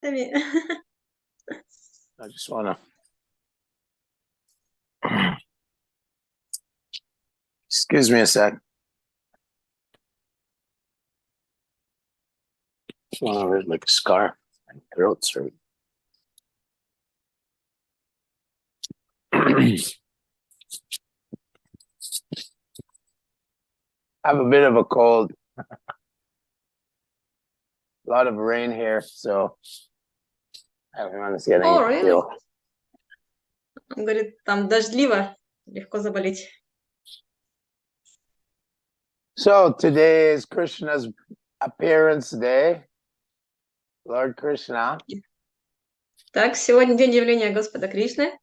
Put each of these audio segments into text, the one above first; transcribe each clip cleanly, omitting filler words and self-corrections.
I just want to. Excuse me a sec. Just want to wear like a scarf. My throat's hurt. I have a bit of a cold. A lot of rain here, so everyone's getting ill. Он говорит, там дождливо, легко заболеть. So today is Krishna's appearance day. Lord Krishna. Так, сегодня день явления Господа Кришны.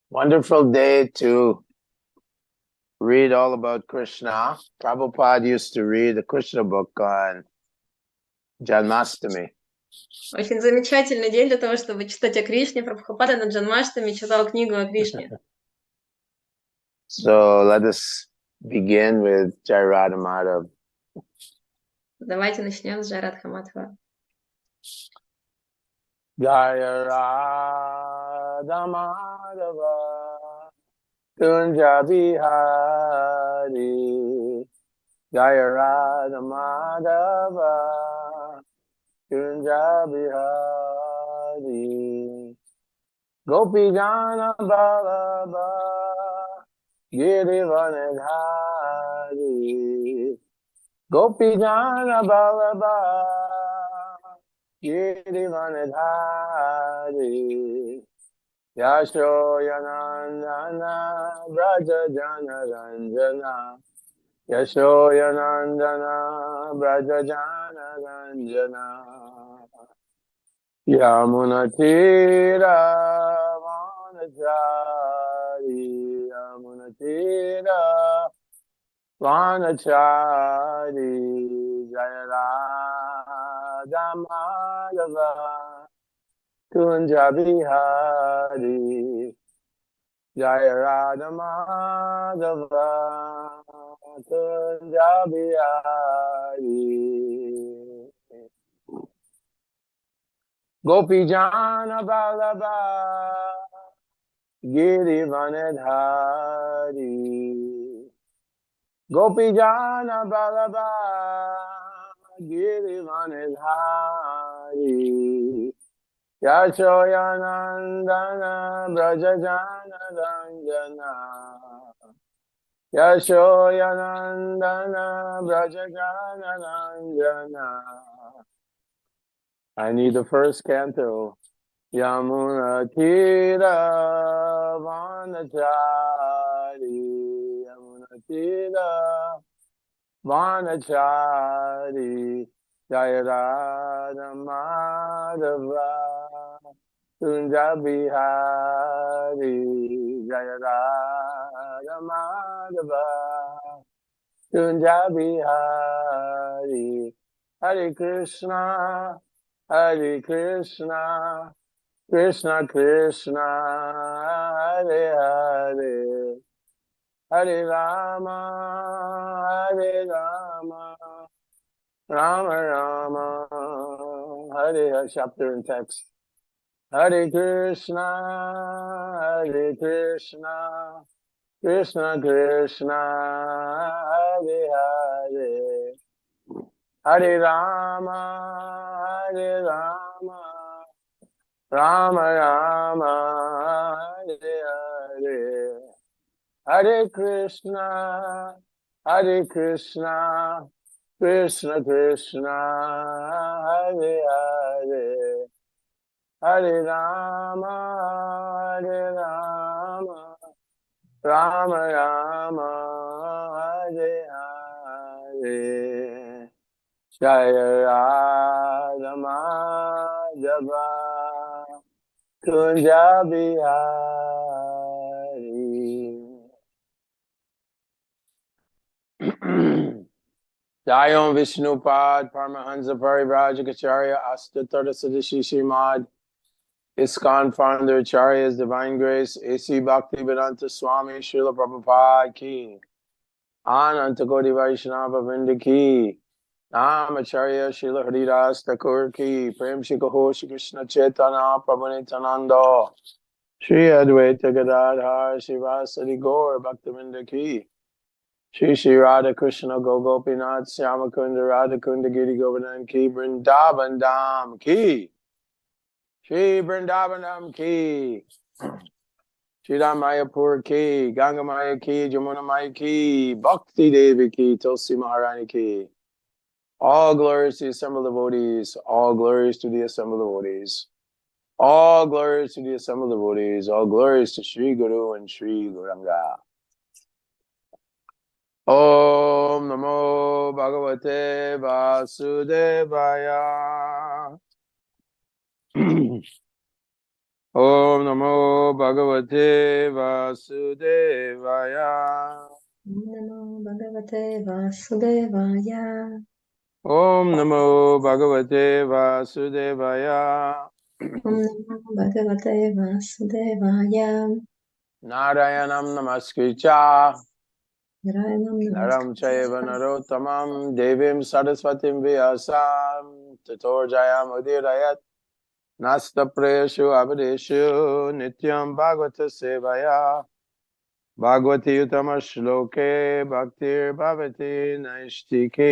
Wonderful day to read all about Krishna. Prabhupada used to read the Krishna book on Janmashtami. Очень замечательный день для того, чтобы читать о Кришне. Прабхупада на Джанмаштами читал книгу о Кришне. So let us begin with Jai Radha Madhav. Давайте начнем с Джай Радха Мадхава. Jai Radha Madhava Kunja Bihari Jai Radha Madhava Kunja Bihari Gopi Jana Balaba Girivanadhari Gopi Jana Balaba Girivanadhari Yashoyanandana Braja Jana Ranjana Yashoyanandana Braja Jana Ranjana Yamunatira Vanachari Yamunatira Vanachari Jaya Radha Madhava Kunja Bihari Jaya Radha Madhava Kunja Bihari Gopi Jana Balaba Girivanadhari Gopi Jana Balaba Girivanadhari Yashoyanandana Braja Jana Ranjana Yashoyanandana Braja Jana Ranjana. I need the first canto. Yamuna Tira Vanachari Yamuna Tira Vanachari Jaya Radha Madhava Kunja Bihari Jaya Radha Madhava Kunja Bihari Hare Krishna Hare Krishna Krishna Krishna Hare Hare Hare Rama Hare Rama Rama Rama Hare Hare. Chapter and text. Hare Krishna Hare Krishna Krishna Krishna Hare Hare Hare Rama Hare Rama Rama Rama Hare Hare Hare Krishna Krishna Krishna Hare Hare Hare Rama Rama Rama Hare Hare Jaya Radha Madhava Kunja Bihari Jayom Vishnupad Paramahansa Parivrajacharya Astatarta Sadishi Shrimad ISKCON founder Acharya's Divine Grace A.C. Bhaktivedanta Swami Srila Prabhupada Ki Ananta Koti Vaishnava Vrinda Ki Namacharya Srila Haridas Thakur ki Prem Shikaho Shri Krishna Chaitanya Prabhu Nityananda Shri Advaita Gadadhar Srivasadi Gaur Bhaktivinoda ki Shri Shri Radha Krishna Gopinath Shyamakunda Radhakunda Giri Govardhan ki Vrindavan Dham ki Shri Vrindavan Dham ki Shri Mayapur ki Ganga Maya ki Jamuna Maya ki Bhakti Devi ki Tulsi Maharani ki. All glories to the assembled devotees, all glories to the assembled devotees, all glories to the assembled devotees, all glories to Sri Guru and Sri Gauranga. Om Namo Bhagavate Vasudevaya. Om Namo Bhagavate Vasudevaya. Om Namo Bhagavate Vasudevaya. Om Namo Bhagavate Vasudevaya. Om Namo Bhagavate Vasudevaya. Narayanam Namaskricha Narayanam Naram Chaiva Namaskritya. Narottamam Devim Saraswatim Vyasam Tator Jayam Udirayat Nasta Prayashu Abadeshu Nityam Bhagavata Sevaya Bhagavati Utama Shloke Bhaktir Bhavati Naishtike.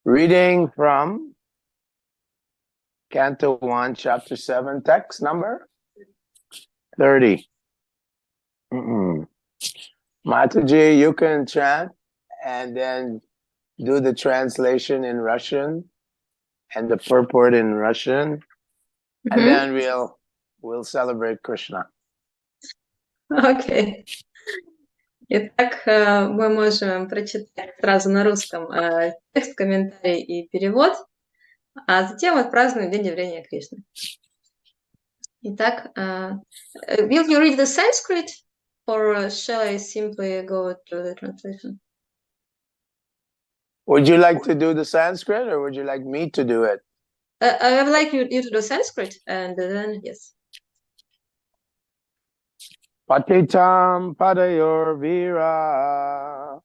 Reading from Canto 1, Chapter 7, text number 30. Mataji, you can chant and then do the translation in Russian and the purport in Russian, and then we'll celebrate Krishna. Окей. Итак, мы можем прочитать сразу на русском текст, комментарий и перевод, а затем отпразднуем День явления Кришны. Итак, will you read the Sanskrit, or shall I simply go through the translation? Would you like to do the Sanskrit, or would you like me to do it? I would like you to do Sanskrit, and then yes. Patitam padayor vira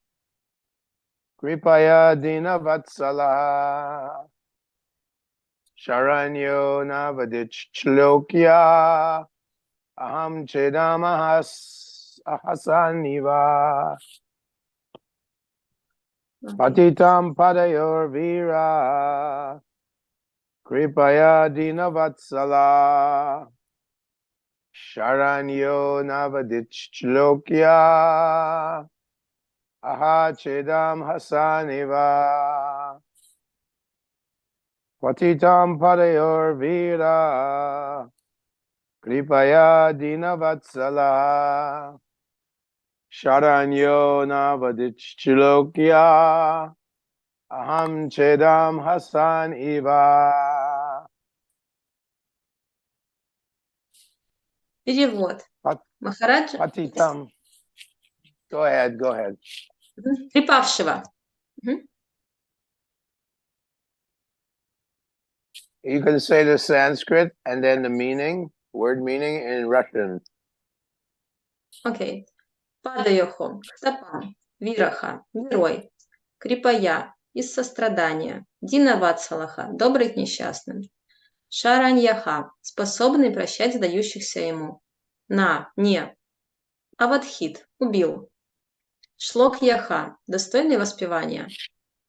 Kripaya dinavatsala Sharanyo navadich chlokya Aham chedamahas ahasaniva Patitam padayor vira Kripaya dinavatsala Sharanyo navadich chlokya Aha chedam hasaniva Patitam padayor vira Kripaya dinavatsala Sharanyo navadich chlokya Aham chedam hasaniva. Перевод. Махараджа. Patitam. Go ahead. Припавшего. You can say the Sanskrit and then the meaning, word meaning in Russian. Окей. Падайохо, к стопам, вираха, герой, крипая, из сострадания, динаватсалаха, добрый к несчастным, шараньяха, способный прощать сдающихся ему, не, авадхит, убил, шлок яха, достойный воспевания,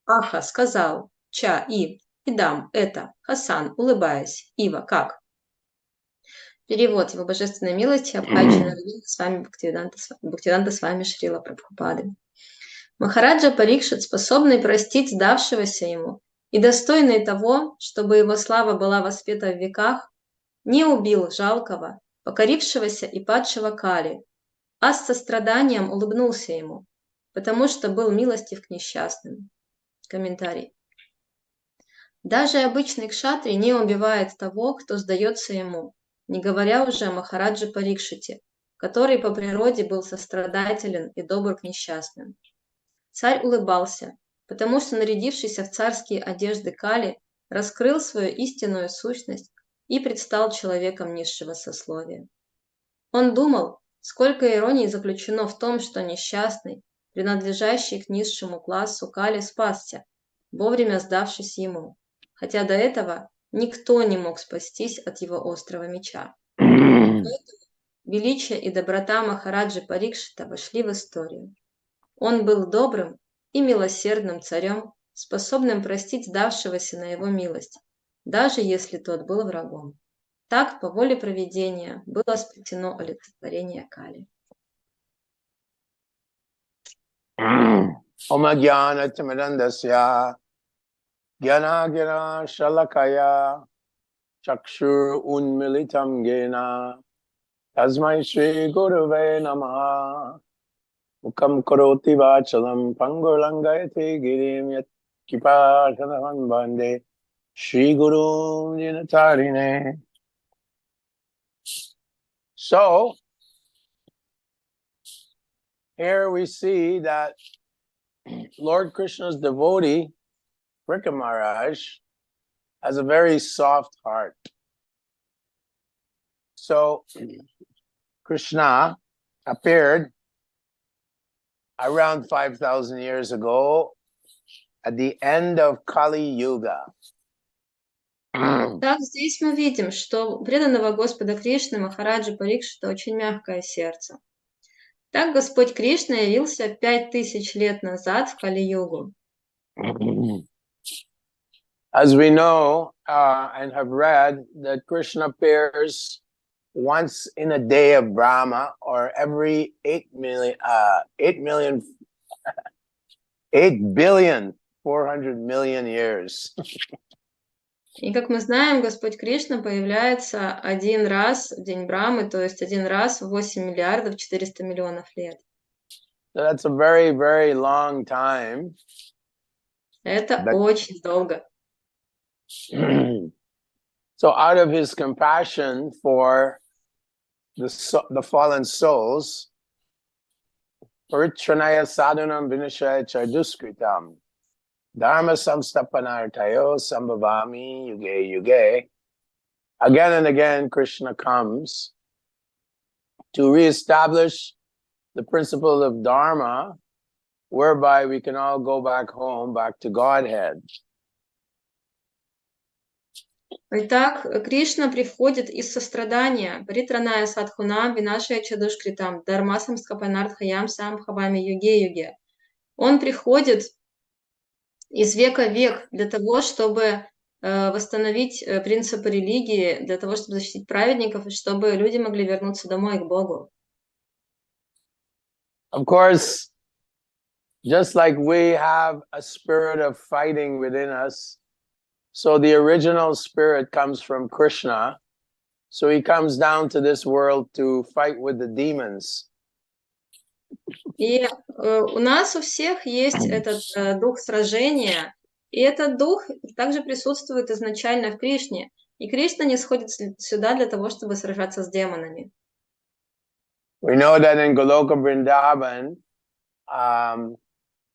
аха, сказал, ча, и дам, это, Хасан, улыбаясь, ива, как. Перевод его божественной милости, обхайченный с вами Бхактивиданта с вами Шрила Прабхупады. Махараджа Парикшит, способный простить сдавшегося ему и достойный того, чтобы его слава была воспета в веках, не убил жалкого, покорившегося и падшего Кали, а с состраданием улыбнулся ему, потому что был милостив к несчастным. Комментарий. Даже обычный кшатри не убивает того, кто сдается ему, не говоря уже о Махараджа Парикшите, который по природе был сострадателен и добр к несчастным. Царь улыбался, потому что нарядившийся в царские одежды Кали раскрыл свою истинную сущность и предстал человеком низшего сословия. Он думал, Сколько иронии заключено в том, что несчастный, принадлежащий к низшему классу Кали, спасся, вовремя сдавшись ему, хотя до этого никто не мог спастись от его острого меча. Величие и доброта Махараджи Парикшита вошли в историю. Он был добрым и милосердным царем, способным простить сдавшегося на его милость, даже если тот был врагом. Так, по воле провидения, было сплетено олицетворение Кали. Oma Gyana Timirandasya Gyana Gyana Shalakaya Chakshur Unmilitam Gena Tasmai Shri Guruve Namaha Mukam Karoti Vachalam Pangurlangayate Girim Yat Kipatanavan Bande Shri Guru Jinatarine. So, here we see that Lord Krishna's devotee, Prika Maharaj, has a very soft heart. So, Krishna appeared around 5,000 years ago at the end of Kali Yuga. Так, здесь мы видим, что у преданного Господа Кришны Махараджи Парикшита очень мягкое сердце. Так Господь Кришна явился 5000 лет назад в Кали-югу. As we know and have read, that Krishna appears once in a day of Brahma, or every 8 billion 400 million years. И как мы знаем, Господь Кришна появляется один раз в день Брамы, то есть один раз в 8 миллиардов 400 миллионов лет. So that's a very, very long time. Это очень долго. So out of his compassion for the fallen souls, Paritranaya sadhanam vinashaya charduskritam dharma samstapanartayo sambhavami yuge yuge. Again and again, Krishna comes to reestablish the principle of dharma, whereby we can all go back home, back to Godhead. Итак, Кришна приходит из сострадания, Паритраная садхунам, винашая чадушкритам, дармасам скапанартхаям самбхавами юге-юге. Он приходит из века в век для того, чтобы восстановить принципы религии, для того, чтобы защитить праведников, и чтобы люди могли вернуться домой к Богу. Of course, just like we have a spirit of fighting within us, so the original spirit comes from Krishna. So he comes down to this world to fight with the demons. И у нас у всех есть этот дух сражения, и этот дух также присутствует изначально в Кришне. И Кришна не сходит сюда для того, чтобы сражаться с демонами. We know that in Goloka Vrindavan,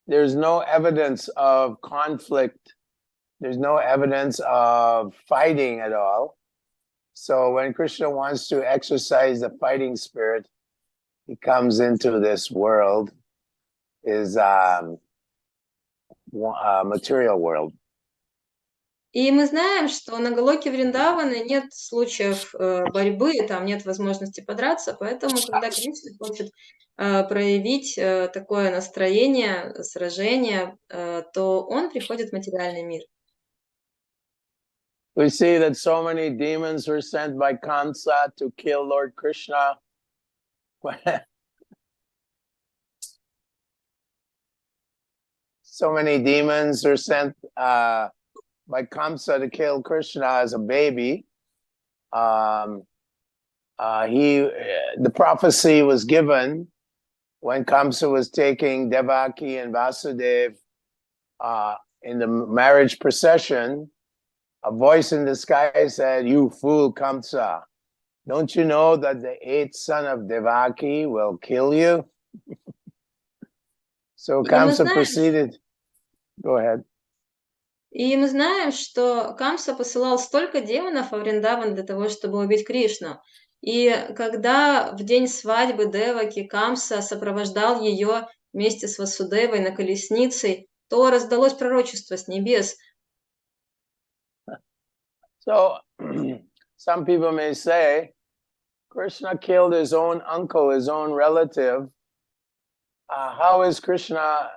there's no evidence of conflict. There's no evidence of fighting at all. So when Krishna wants to exercise the fighting spirit, he comes into this world, is material world. И мы знаем, что на Галоке Вриндавана нет случаев борьбы, там нет возможности подраться, поэтому, когда Кришна хочет проявить такое настроение, сражение, то он приходит в материальный мир. We see that so many demons were sent by Kamsa to kill Lord Krishna. So many demons were sent by Kamsa to kill Krishna as a baby. The prophecy was given when Kamsa was taking Devaki and Vasudev in the marriage procession. A voice in the sky said, "You fool Kamsa, don't you know that the 8th son of Devaki will kill you?" So Kamsa proceeded. Go ahead. И мы знаем, что Камса посылал столько демонов во Вриндаван для того, чтобы убить Кришну. И когда в день свадьбы Деваки Камса сопровождал ее вместе с Васудевой на колеснице, то раздалось пророчество с небес. So, some people may say, Krishna killed his own uncle, his own relative. How is Krishna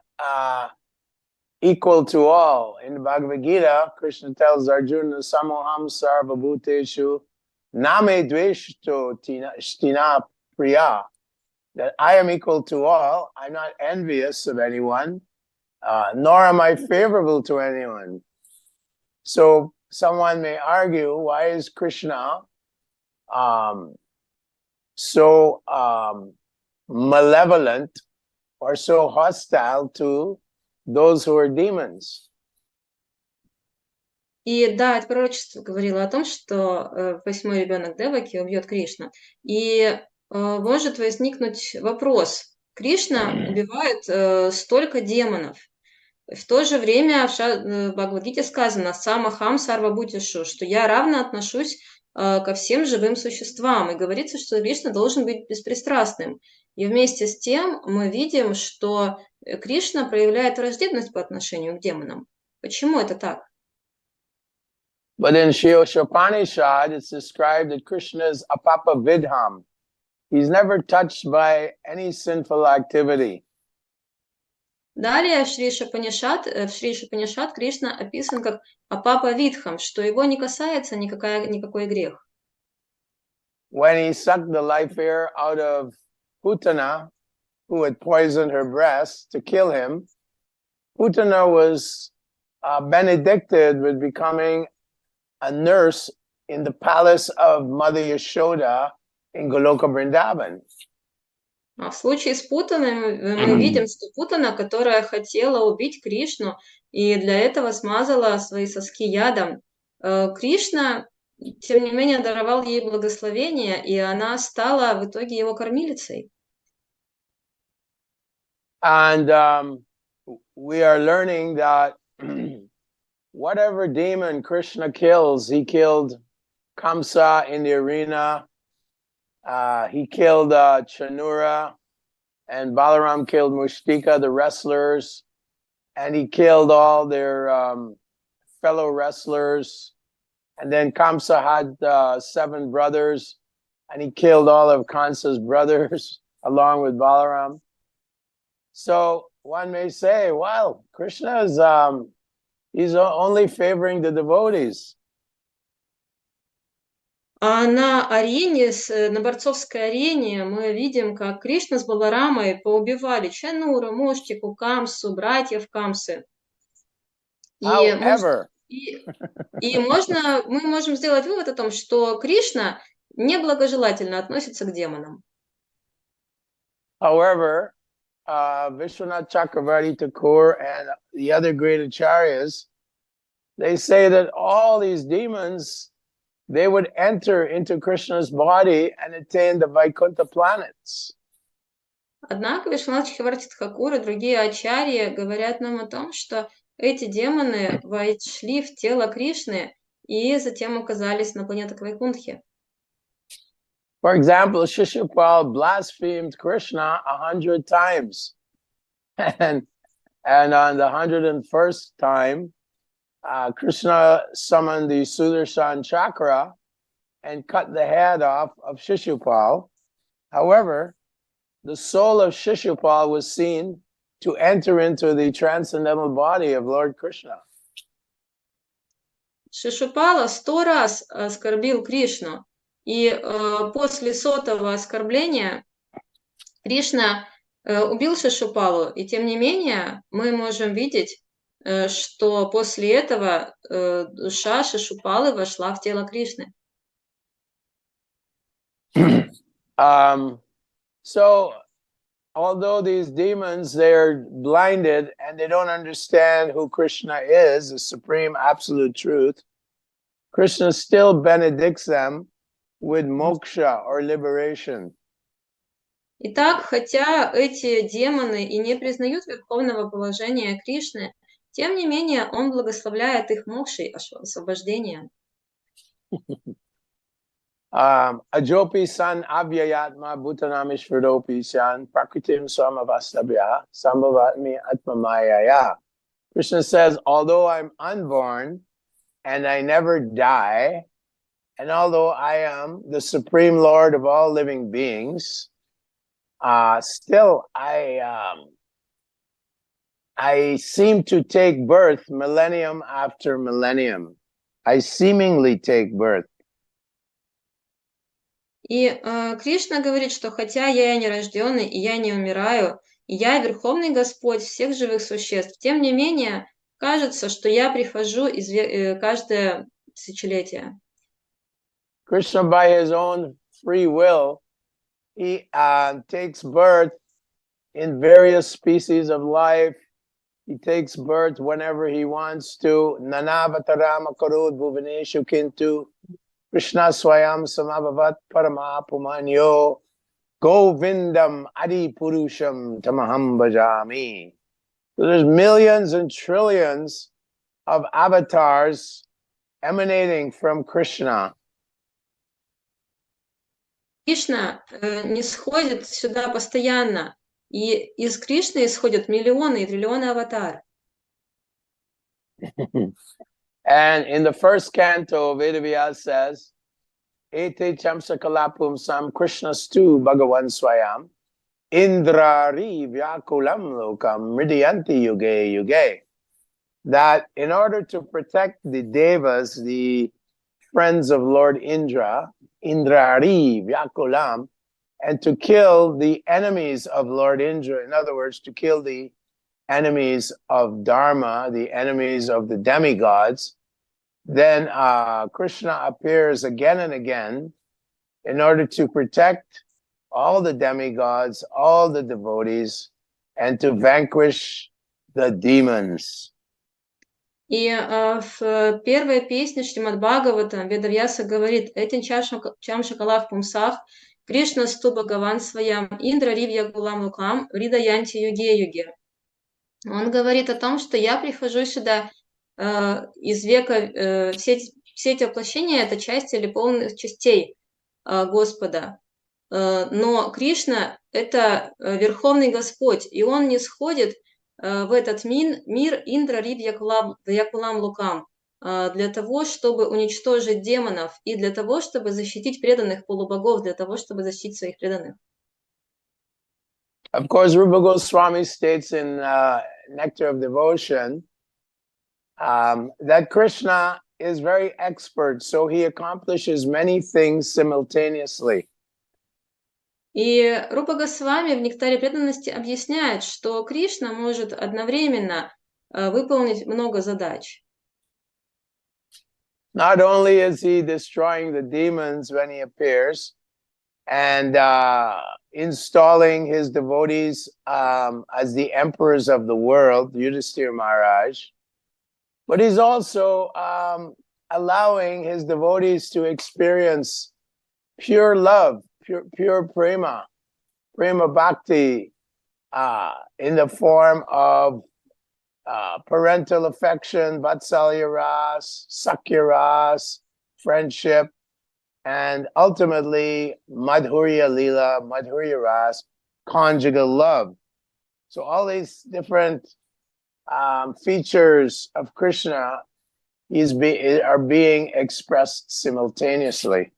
equal to all? In the Bhagavad Gita, Krishna tells Arjuna, Samoham sarvabhuteshu name dveshto shtina priya, that I am equal to all. I'm not envious of anyone, nor am I favorable to anyone. So someone may argue, why is Krishna so malevolent or so hostile to those who are demons? И да, это пророчество говорило о том, что 8-й ребенок Деваки убьет Кришну. И может возникнуть вопрос. Кришна убивает столько демонов. В то же время в Бхагавад-гите сказано «Самахам сарвабхутешу», что я равно отношусь ко всем живым существам. И говорится, что Кришна должен быть беспристрастным. И вместе с тем мы видим, что Кришна проявляет враждебность по отношению к демонам. Почему это так? But in Upanishad, it's described that Krishna is apapa vidham. He's never touched by any sinful activity. Далее в Шри Шапанишат Кришна описан как апапа видхам, что его не касается никакой грех. When he sucked the life air out of Putana, who had poisoned her breast to kill him, Putana was benedicted with becoming a nurse in the palace of Mother Yashoda in Goloka Vrindavan. А в случае с Путаной мы видим, что Путана, которая хотела убить Кришну, и для этого смазала свои соски ядом, Кришна, тем не менее, даровал ей благословение, и она стала в итоге его кормилицей. And we are learning that whatever demon Krishna kills, he killed Kamsa in the arena, he killed Chanura, and Balaram killed Mushtika, the wrestlers, and he killed all their fellow wrestlers. And then Kamsa had 7 brothers, and he killed all of Kansa's brothers along with Balaram. So one may say, well, Krishna is he's only favoring the devotees. А на борцовской арене мы видим, как Кришна с Баларамой поубивали Чануру, Муштику, Камсу, братьев Камсы. However, мы можем сделать вывод о том, что Кришна неблагожелательно относится к демонам. However, Vishwanath Chakravarti Thakur and the other great acharyas, they say that all these demons, they would enter into Krishna's body and attain the Vaikuntha planets. Однако Вишванат Чакраварти Тхакур и другие ачарьи говорят нам о том, что эти демоны вошли в тело Кришны и затем оказались на планетах Вайкунтхи. For example, Shishupal blasphemed Krishna 100 times. And on the 101st time, Krishna summoned the Sudarshan Chakra and cut the head off of Shishupal. However, the soul of Shishupal was seen to enter into the transcendental body of Lord Krishna. Шишупала 100 раз оскорбил Кришну, и после 100-го оскорбления Кришна убил Шишупалу, и тем не менее мы можем видеть, что после этого душа Шишупалы вошла в тело Кришны. So, although these demons, they're blinded and they don't understand who Krishna is, the supreme absolute truth, Krishna still benedicts them with moksha or liberation. Итак, хотя эти демоны и не признают верховного положения Кришны, тем не менее он благословляет их мокшей, освобождением. Ajopi san avyayatma bhutanamishvaropi san prakritim samavastabhya sambhavatmi atmamayaya. Krishna says, although I'm unborn and I never die, and although I am the supreme Lord of all living beings, still I seem to take birth millennium after millennium. I seemingly take birth. И Кришна говорит, что хотя я и не рожденный, и я не умираю, и я Верховный Господь всех живых существ, тем не менее, кажется, что я прихожу каждое тысячелетие. Krishna, by his own free will, he takes birth in various species of life. He takes birth whenever he wants to. Nanavatarama karud bhuvaneshu kintu. Krishna swayam samabhavat parama pumanyo. Govindam adi purusham tamaham bhajami. So there's millions and trillions of avatars emanating from Krishna. Кришна не сходит сюда постоянно, и из Кришны исходят миллионы и триллионы аватар. And in the first canto, Vedavyasa says, Ete chamsakalapum sam Krishnastu Bhagavan Swayam Indrari Vyakulam Lokam Mridyanti Yuge Yuge. That in order to protect the Devas, the friends of Lord Indra, Indrari Vyakulam, and to kill the enemies of Lord Indra, in other words, to kill the enemies of Dharma, the enemies of the demigods, then Krishna appears again and again in order to protect all the demigods, all the devotees, and to vanquish the demons. И в первой песне Шримад Бхагаватам Ведавьяса говорит: «Этин чам шакалах пумсах, Кришна сту Бхагаван своям, Индра ривья гулам лукам, врида янти юге юге». Он говорит о том, что я прихожу сюда из века, все эти воплощения — это части или полных частей Господа. Но Кришна — это Верховный Господь, и Он не сходит в этот мир Индра Рид Якулам Лукам для того, чтобы уничтожить демонов и для того, чтобы защитить преданных полубогов, для того, чтобы защитить своих преданных. Of course, Rupa Goswami states in Nectar of Devotion that Krishna is very expert, so he accomplishes many things simultaneously. И Рупа Госвами в Нектаре преданности объясняет, что Кришна может одновременно выполнить много задач. Not only is he destroying the demons when he appears and installing his devotees as the emperors of the world, Yudhisthira Maharaj, but he's also allowing his devotees to experience pure love, pure prema bhakti, in the form of parental affection, vatsalya ras, sakya ras, friendship, and ultimately madhurya lila, madhurya ras, conjugal love. So all these different features of Krishna are being expressed simultaneously.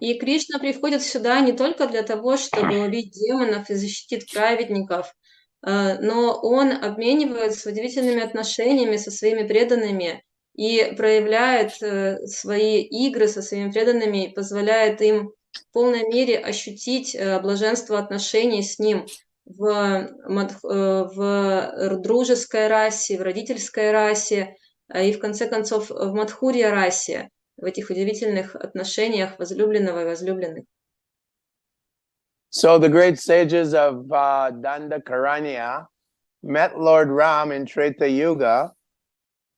И Кришна приходит сюда не только для того, чтобы убить демонов и защитить праведников, но Он обменивается удивительными отношениями со своими преданными и проявляет свои игры со своими преданными и позволяет им в полной мере ощутить блаженство отношений с Ним в дружеской расе, в родительской расе и, в конце концов, в мадхурья расе, в этих удивительных отношениях возлюбленного и возлюбленных. So the great sages of Dandakaranya met Lord Ram in Treta Yuga,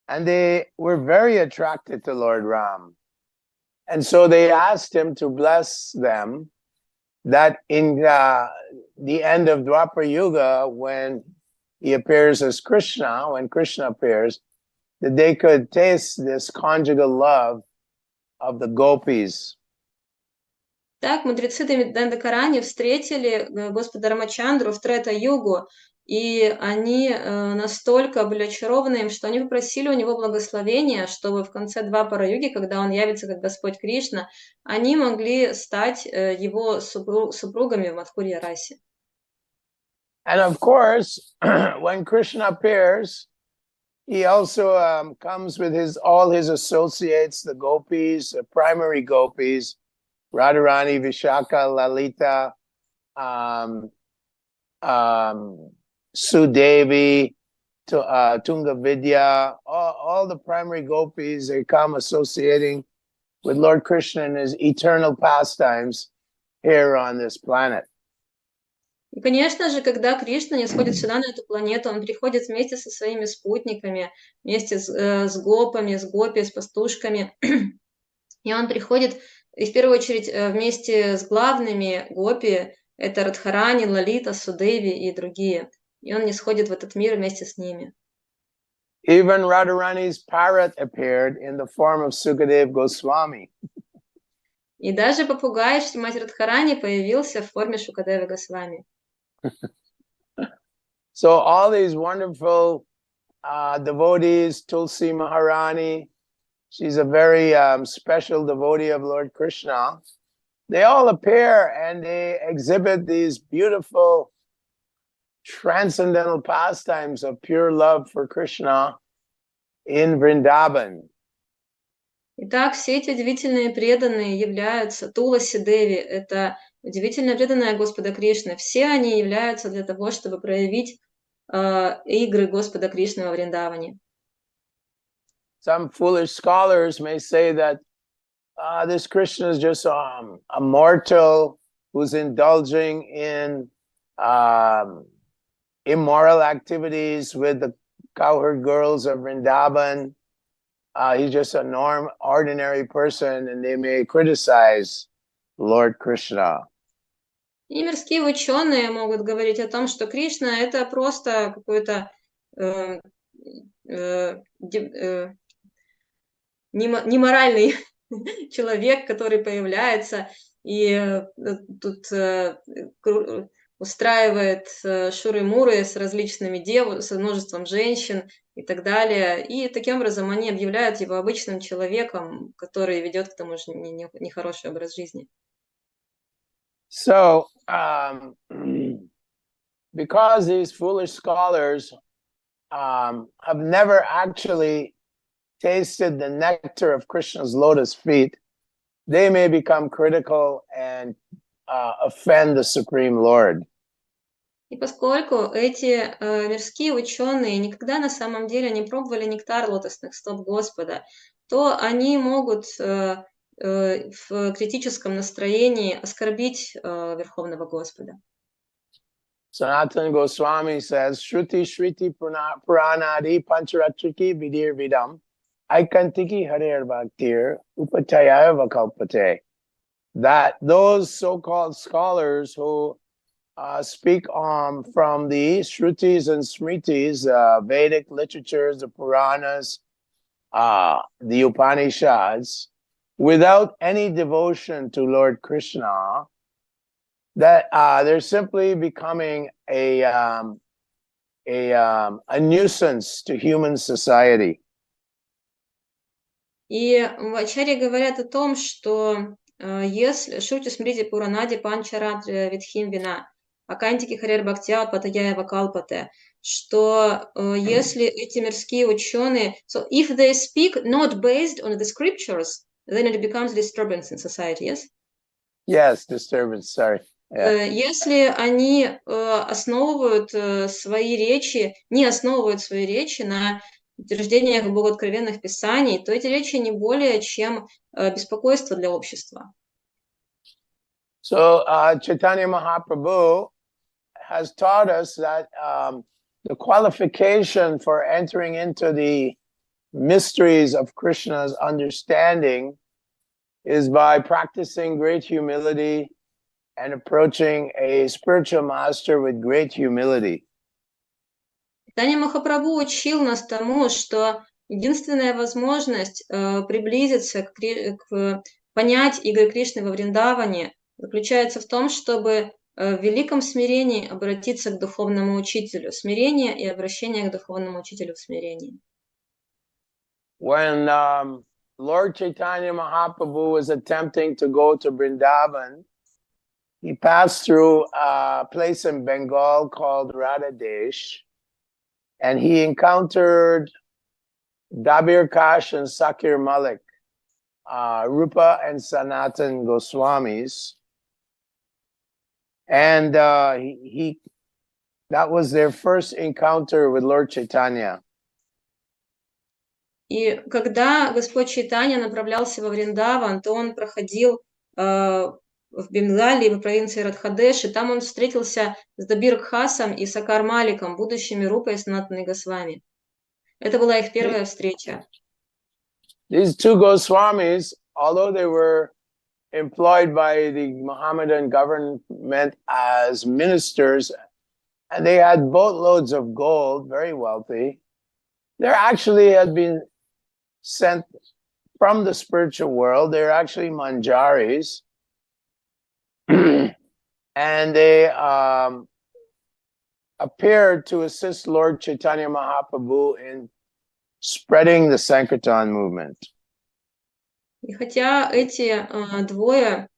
and they were very attracted to Lord Ram. And so they asked him to bless them that in the end of Dwapar Yuga, when he appears as Krishna, when Krishna appears, that they could taste this conjugal love of the gopis. Так, мудрецы Дандакарани встретили Господа Рамачандру в Трета-югу, и они настолько были очарованы им, что они попросили у него благословения, чтобы в конце Двапара-юги, когда он явится как Господь Кришна, они могли стать его супругами в Мадхурья-расе. And of course, when Krishna appears, he also comes with all his associates, the gopis, the primary gopis, Radharani, Vishaka, Lalita, Sudevi, Tunga Vidya, all the primary gopis, they come associating with Lord Krishna and his eternal pastimes here on this planet. И, конечно же, когда Кришна не сходит сюда, на эту планету, он приходит вместе со своими спутниками, вместе с гопами, с гопи, с пастушками. И он приходит, и в первую очередь, вместе с главными гопи, это Радхарани, Лалита, Судеви и другие. И он не сходит в этот мир вместе с ними. Even Radharani's parrot appeared in the form of Sukadev Goswami. И даже попугай Шримати Радхарани появился в форме Шукадева Госвами. So all these wonderful devotees, Tulsi Maharani, she's a very special devotee of Lord Krishna. They all appear and they exhibit these beautiful transcendental pastimes of pure love for Krishna in Vrindavan. Итак, все эти удивительные преданные являются, Туласи Деви, это удивительно преданная Господа Кришны. Все они являются для того, чтобы проявить игры Господа Кришны во Вриндаване. Some foolish scholars may say that this Krishna is just a mortal who's indulging in immoral activities with the cowherd girls of Vrindavan. He's just an ordinary person, and they may criticize Lord Krishna. И мирские ученые могут говорить о том, что Кришна это просто какой-то неморальный человек, который появляется и тут устраивает шуры-муры с различными с множеством женщин и так далее. И таким образом они объявляют его обычным человеком, который ведет к тому же нехороший образ жизни. So, because these foolish scholars have never actually tasted the nectar of Krishna's lotus feet, they may become critical and offend the Supreme Lord. И поскольку эти мирские ученые никогда на самом деле не пробовали нектар лотосных стоп Господа, то они могут в критическом настроении оскорбить Верховного Господа. Sanatana Goswami says, Shruti Shriti Puranadi Pancharatriki Vidir Vidam Aikantiki Harer Bhaktir Upataya Vakalpate. That those so-called scholars who speak from the Shrutis and Smritis, Vedic literatures, the Puranas, the Upanishads, without any devotion to Lord Krishna, that they're simply becoming a nuisance to human society. И ачарьи говорят о том, что если Шрути Смрити Пуранади Панчаратри Видхим Вина Акантики Харер Бхактя Патаяева Калпате, что если эти мирские ученые, so if they speak not based on the scriptures, then it becomes disturbance in society, yes? Yes, disturbance, sorry. Yeah. Если они основывают свои речи, не основывают свои речи на утверждениях богооткровенных писаний, то эти речи не более чем беспокойство для общества. So Chaitanya Mahaprabhu has taught us that the qualification for entering into the mysteries of Krishna's understanding is by practicing great humility and approaching a spiritual master with great humility. Чайтанья Махапрабху учил нас тому, что единственная возможность приблизиться к понять игры Кришны во Вриндаване, заключается в том, чтобы в великом смирении обратиться к духовному учителю. Смирение и обращение к духовному учителю в смирении. When Lord Chaitanya Mahaprabhu was attempting to go to Vrindavan, he passed through a place in Bengal called Radhadesh, and he encountered Dabir Kash and Sakir Malik, Rupa and Sanatan Goswamis, and that was their first encounter with Lord Chaitanya. И когда Господь Чайтанья направлялся во Вриндаван, то он проходил в Бенгалии, в провинции Радхадеш, и там он встретился с Дабир Кхасом и Сакар Маликом, будущими Рупой и Санатаной Госвами. Это была их первая встреча. These two Goswamis, although they were employed by the Mohammedan government as ministers, and they had boatloads of gold, very wealthy, they actually had been sent from the spiritual world. They're actually manjaris, and they appeared to assist Lord Chaitanya Mahaprabhu in spreading the Sankirtan movement. И хотя эти двое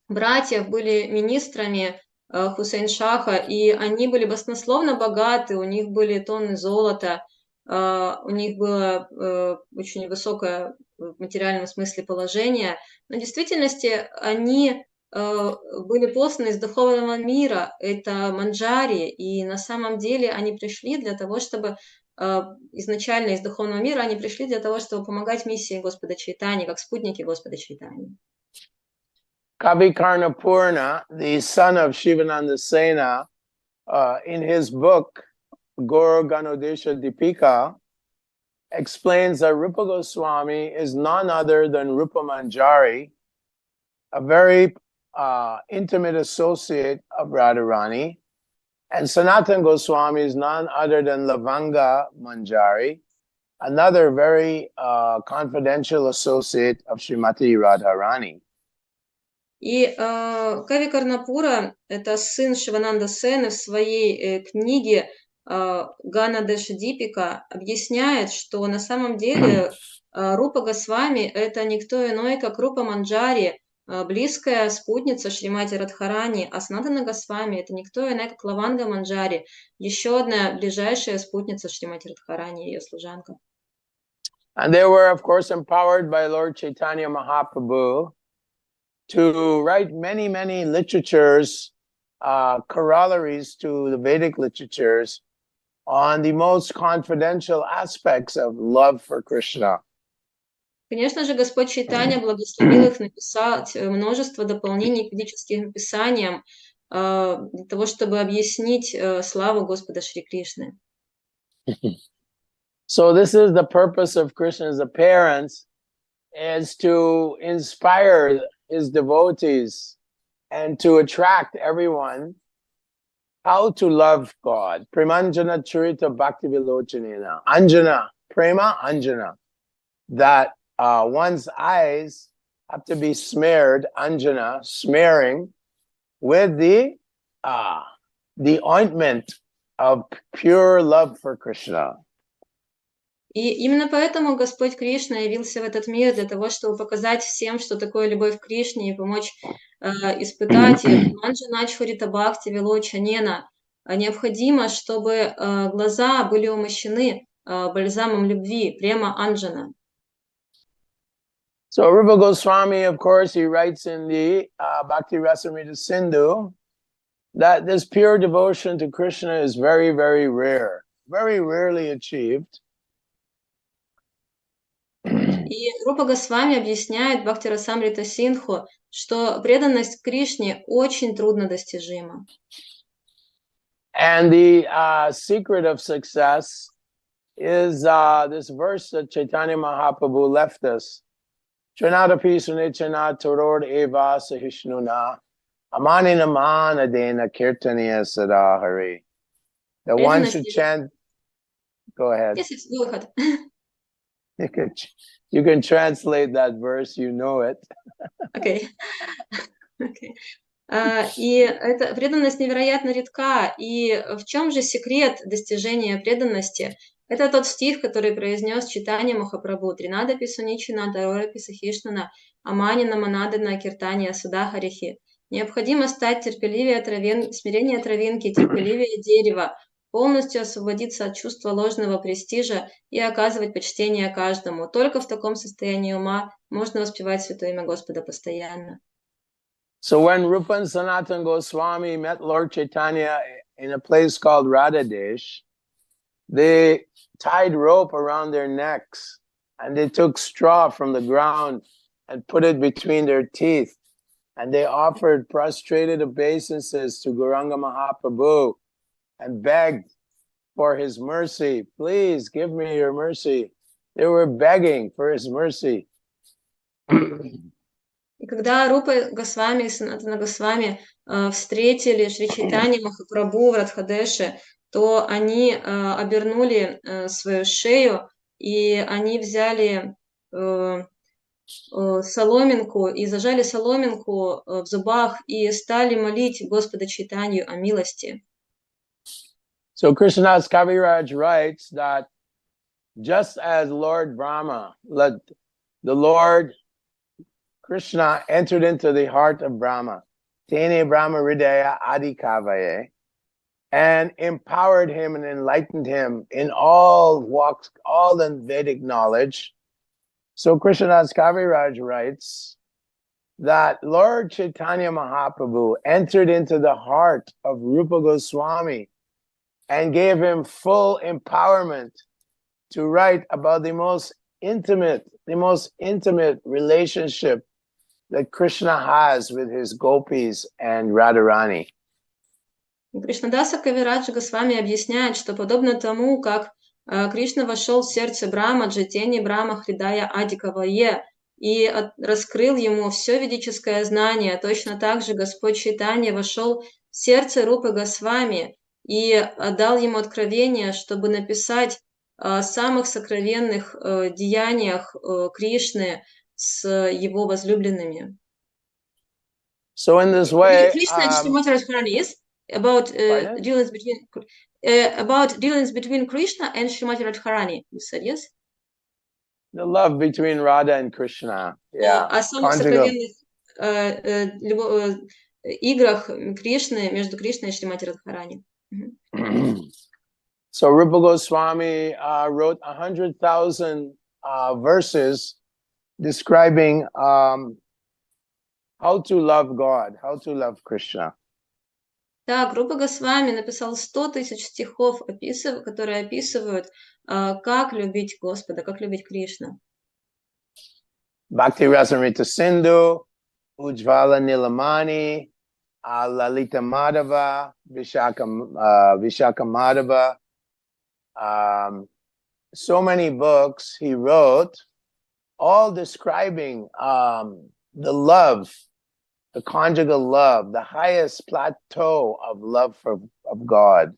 братьев были министрами Хусейн-Шаха, и они были баснословно богаты, у них были тонны золота, у них было очень высокое в материальном смысле положение, но в действительности они были посланы из духовного мира, это манджари, и на самом деле они пришли для того, чтобы изначально из духовного мира, они пришли для того, чтобы помогать миссии Господа Чайтаньи, как спутники Господа Чайтаньи. Kavi Karnapurna, the son of Shivananda Sena, in his book, Gaur Ganodesha Deepika, explains that Rupa Goswami is none other than Rupa Manjari, a very intimate associate of Radharani, and Sanatan Goswami is none other than Lavanga Manjari, another very confidential associate of Srimati Radharani. И Кави Карнапура, это сын Шивананда Сены, в своей книге Ганадеша Дипика объясняет, что на самом деле Рупа Госвами это никто иной, как Рупа Манджари, близкая спутница Шримати Радхарани, а Санатана Госвами это никто иной, как Лаванга Манджари, еще одна ближайшая спутница Шримати Радхарани, ее служанка. And they were, of course, empowered by Lord Chaitanya Mahaprabhu to write many, many literatures, corollaries to the Vedic literatures on the most confidential aspects of love for Krishna. Конечно же, Господь Чайтанья благословил их написать множество дополнений к ведическим писаниям для того, чтобы объяснить славу Господа Шри Кришны. So this is the purpose of Krishna's appearance, is to inspire his devotees and to attract everyone how to love God. Premanjana Charita Bhakti Vilochanena. Anjana, Prema Anjana. That one's eyes have to be smeared, Anjana, smearing, with the ointment of pure love for Krishna. И именно поэтому Господь Кришна явился в этот мир для того, чтобы показать всем, что такое любовь к Кришне, и помочь испытать их. Манджаначхурита Бхакти Вилочанена. Необходимо, чтобы глаза были умощены бальзамом любви, према Анджана. So Rupa Goswami, of course, he writes in the Bhakti Rasamrita Sindhu that this pure devotion to Krishna is very, very rare, very rarely achieved. И Рупа Госвами объясняет Бхакти Расамрита Синдху, что преданность Кришне очень трудно достижима. And the secret of success is this verse that Chaitanya Mahaprabhu left us. Chanadapi Sunichana Torod Eva Sahishnuna Amanina Manadena Kirtaniya Sadahari. The one should chant. Go ahead. Yes, go ahead. You can translate that verse, you know it. Okay. Okay. И эта преданность невероятно редка. И в чем же секрет достижения преданности? Это тот стих, который произнес Чайтанья Махапрабху: «Тринада писуничина, дарора писахишнана, аманина манадана, киртания судахарихи». Необходимо стать терпеливее смирение травинки, терпеливее дерева, полностью освободиться от чувства ложного престижа и оказывать почтение каждому. Только в таком состоянии ума можно воспевать святое имя Господа постоянно. So when Rupa and Sanatana Goswami met Lord Chaitanya in a place called Radhadesh, they tied rope around their necks and they took straw from the ground and put it between their teeth. And they offered prostrated obeisances to Gauranga Mahaprabhu and begged for his mercy. Please give me your mercy. They were begging for his mercy. И когда Рупа Госвами и Санатана Госвами встретили Шри Чайтанья Махапрабху в Радхадеше, то они обернули свою шею, и они взяли соломинку и зажали соломинку в зубах и стали молить Господа Чайтанью о милости. So Krishnadas Kaviraj writes that just as Lord Brahma, the Lord Krishna entered into the heart of Brahma, Tene Brahma Hridaya Adikavaye, and empowered him and enlightened him in all walks, all the Vedic knowledge. So Krishnadas Kaviraj writes that Lord Chaitanya Mahaprabhu entered into the heart of Rupa Goswami and gave him full empowerment to write about the most intimate relationship that Krishna has with his gopis and Radharani. Кришнадаса Кавирадж Госвами объясняет, что подобно тому, как Кришна вошел в сердце Брахма, Джетени Брахма Хридая Адикавае, и раскрыл ему все ведическое знание, точно так же Господь Чайтанья вошел в сердце Рупы Госвами и дал ему откровение, чтобы написать о самых сокровенных деяниях Кришны с его возлюбленными. So in this way, about dealings between Krishna and Srimati Radharani. You said yes? The love between Radha and Krishna. Yeah. О самых сокровенных играх Кришны между Кришной и Шримати Радхарани. So Rupa Goswami wrote 100,000 verses describing how to love God, how to love Krishna. Так, Рупа Госвами написал 100 тысяч стихов, которые описывают, как любить Господа, как любить Кришну. Bhakti Rasamrita Sindhu, Ujjvala Nilamani, Lalita Madhava, Vishaka Madhava. So many books he wrote, all describing the love, the conjugal love, the highest plateau of love of God.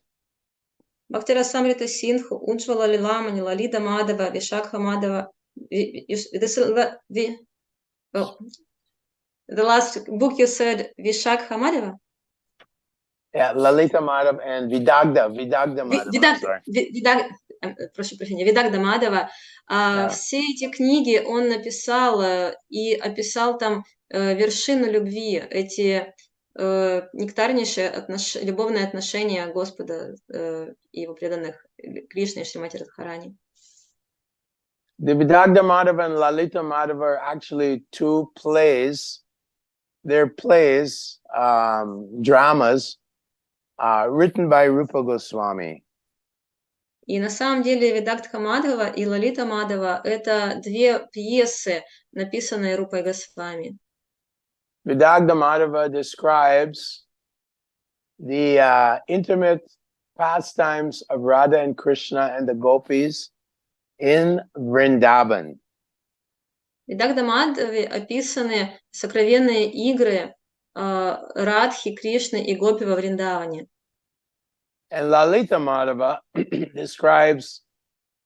Bhakti Rasamrita Sindhu, Ujjvala Nilamani, Lalita Madhava, Vishaka Madhava. The last book you said, Vishakha Madhava? Yeah, Lalita Madhava and Vidagda Madhava. Прошу прощения, Видагда Мадхава. Все эти книги он написал и описал там вершину любви, эти нектарнейшие любовные отношения Господа и его преданных Кришне и Шримати Радхарани. The Vidagda Madhava and Lalita Madhava are actually two plays. They're plays, dramas, written by Rupa Goswami. И на самом деле Видагдха Мадхава и Лалита Мадхава — это две пьесы, написанные Рупой Госвами. Vidagda Madhava describes the intimate pastimes of Radha and Krishna and the gopis in Vrindavan. Видагда Мадхаве описаны сокровенные игры Радхи, Кришны и Гопи во Вриндаване. And Lalita Madhava describes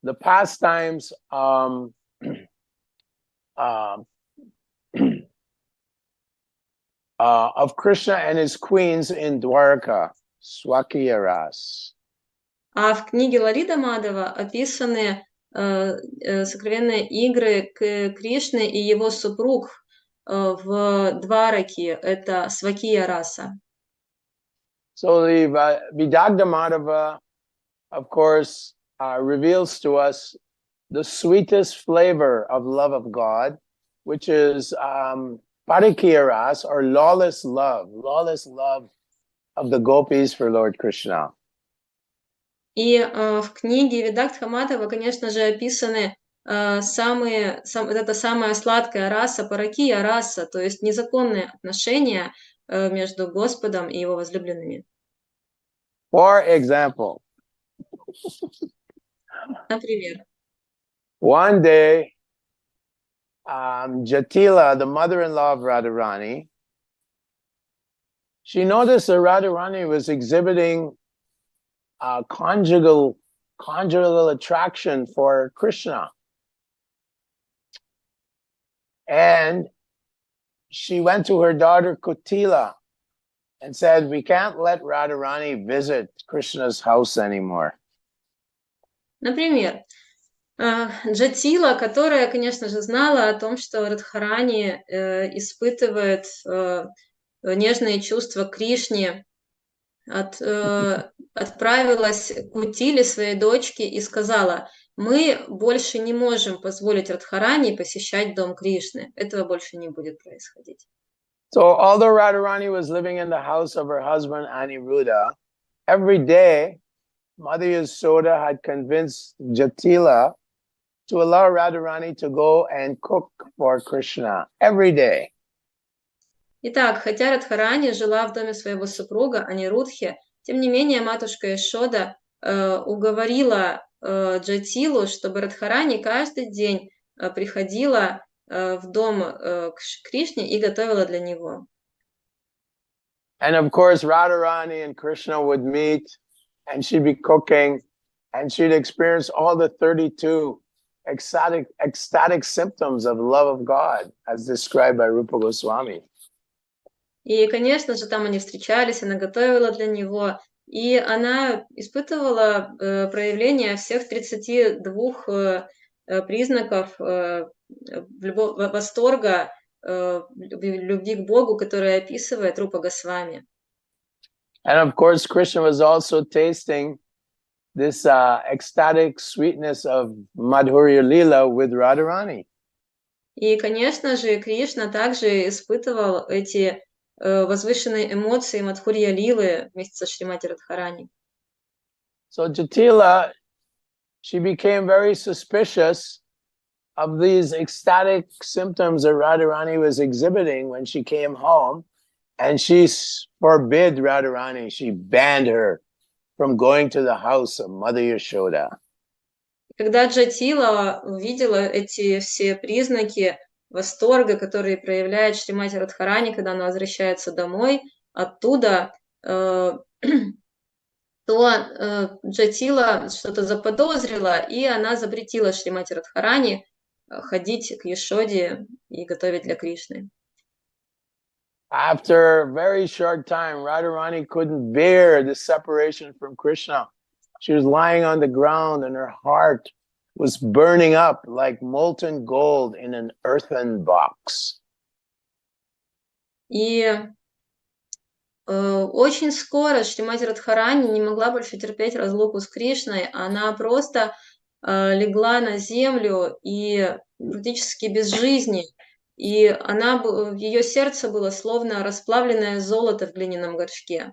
the pastimes of of Krishna and his queens in Dwarka, Swakiya Ras. А в книге Лалита Мадава описаны сокровенные игры Кришны и его супруг в Двараке, это Свакия раса. So the Vidagdha Madhava, of course, reveals to us the sweetest flavor of love of God, which is Parikiya Ras, or lawless love of the gopis for Lord Krishna. И в книге Видагдха Мадава, конечно же, описаны это самая сладкая раса, паракия раса, то есть незаконные отношения между Господом и его возлюбленными. For example, например, one day, Jatila, the mother-in-law of Radharani, she noticed that Radharani was exhibiting conjugal attraction for Krishna. And she went to her daughter Kutila and said, we can't let Radharani visit Krishna's house anymore. Например, Джатила, которая, конечно же, знала о том, что Радхарани испытывает нежные чувства к Кришне, отправилась к Утиле, своей дочке, и сказала: мы больше не можем позволить Радхарани посещать дом Кришны. Этого больше не будет происходить. So although Radharani was living in the house of her husband Aniruddha, every day Mother Yasoda had convinced Jatila to allow Radharani to go and cook for Krishna every day. Итак, хотя Радхарани жила в доме своего супруга Анирудхи, тем не менее матушка Яшода уговорила Джатилу, чтобы Радхарани каждый день приходила в дом к Кришне и готовила для него. And of course, Radharani and Krishna would meet, and she'd be cooking, and she'd experience all the 32 ecstatic symptoms of love of God, as described by Rupa Goswami. И, конечно же, там они встречались, она готовила для него, и она испытывала проявление всех 32 признаков восторга, любви к Богу, которые описывает Рупа Госвами. And of course, Krishna was also tasting this ecstatic sweetness of Madhurya Lila with Radharani. И, конечно же, Кришна также испытывал эти возвышенные эмоции Мадхурья Лилы вместе со Шримати Радхарани. So Jatila, she became very suspicious of these ecstatic symptoms that Radharani was exhibiting when she came home, and she forbid Radharani, she banned her from going to the house of Mother Yashoda. Когда Джатила увидела эти все признаки восторга, которые проявляет Шримати Радхарани, когда она возвращается домой оттуда, то Джатила что-то заподозрила, и она запретила Шримати Радхарани ходить к Яшоде и готовить для Кришны. After a very short time, Radharani couldn't bear the separation from Krishna. She was lying on the ground, and her heart was burning up like molten gold in an earthen box. И очень скоро Шримати Радхарани не могла больше терпеть разлуку с Кришной, она просто легла на землю и практически без жизни, и ее сердце было словно расплавленное золото в глиняном горшке.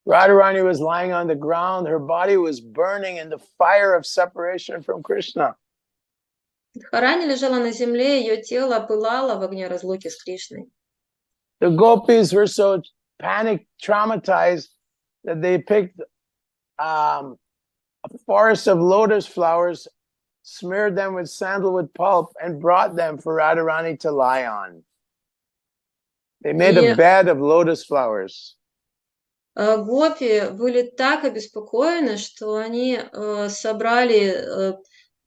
Radharani was lying on the ground, her body was burning in the fire of separation from Krishna. Радхарани лежала на земле, ее тело пылало в огне разлуки с Кришной. The gopis were so panicked, traumatized, that they picked a forest of lotus flowers, smeared them with sandalwood pulp, and brought them for Radharani to lie on. They made a bed of lotus flowers. Гопи были так обеспокоены, что они собрали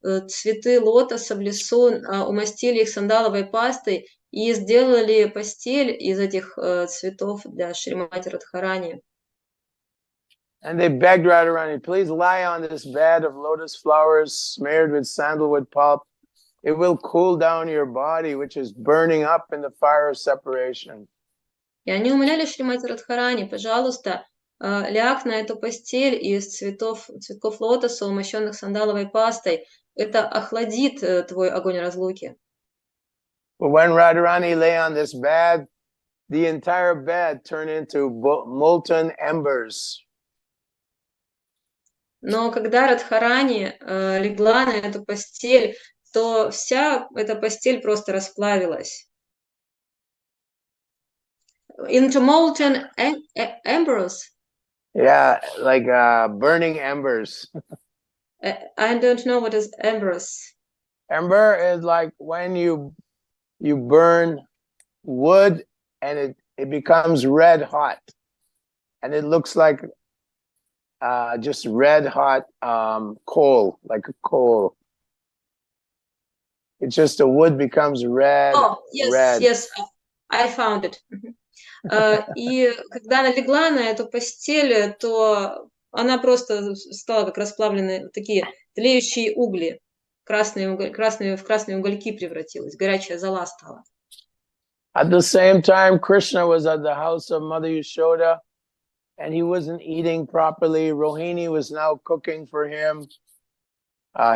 цветы лотоса в лесу, умастили их сандаловой пастой и сделали постель из этих цветов для Шримати Радхарани. And they begged Radharani, please lie on this bed of lotus flowers smeared with sandalwood pulp. It will cool down your body, which is burning up in the fire of separation. И они умоляли Шримати Радхарани, пожалуйста, ляг на эту постель из цветков лотоса, умощенных сандаловой пастой. Это охладит твой огонь разлуки. But when Radharani lay on this bed, the entire bed turned into molten embers. Но когда Радхарани легла на эту постель, то вся эта постель просто расплавилась. Into molten embers. Yeah, like burning embers. I don't know what is embers. Ember is like when you burn wood and it becomes red hot. And it looks like just red hot coal, like a coal. It's just the wood becomes red. Oh, yes, red. Yes, I found it. И когда она легла на эту постель, то она просто стала как расплавленные такие тлеющие угли. В красные угольки превратилась, горячая зола стала. At the same time, Krishna was at the house of Mother Yashoda, and he wasn't eating properly. Rohini was now cooking for him,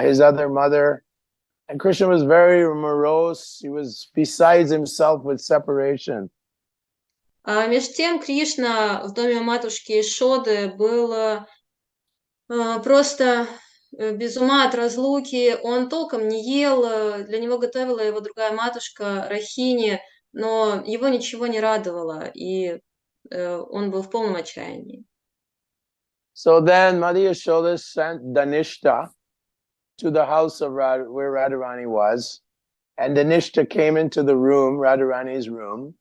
his other mother. And Krishna was very morose. He was besides himself with separation. А между тем Кришна в доме матушки Ишоды был просто без ума от разлуки. Он толком не ел, для него готовила его другая матушка Рахини, но его ничего не радовало, и он был в полном отчаянии. So then Mother Yashoda sent Dhanishta to the house of where Radharani was, and Dhanishta came into the room, Radharani's room,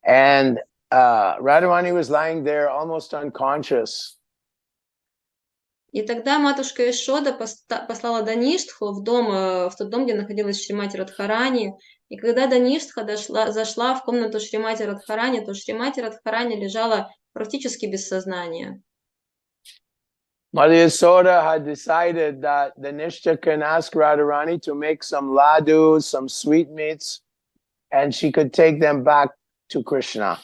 and Radharani was lying there almost unconscious. И тогда матушка Ишода послала Даништху в тот дом, где находилась Шримати Радхарани. И когда Даништха зашла в комнату Шримати Радхарани, то Шримати Радхарани лежала практически без сознания. Mother Yashoda had decided that Dhanishta can ask Radharani to make some ladus, some sweetmeats, and she could take them back to Krishna.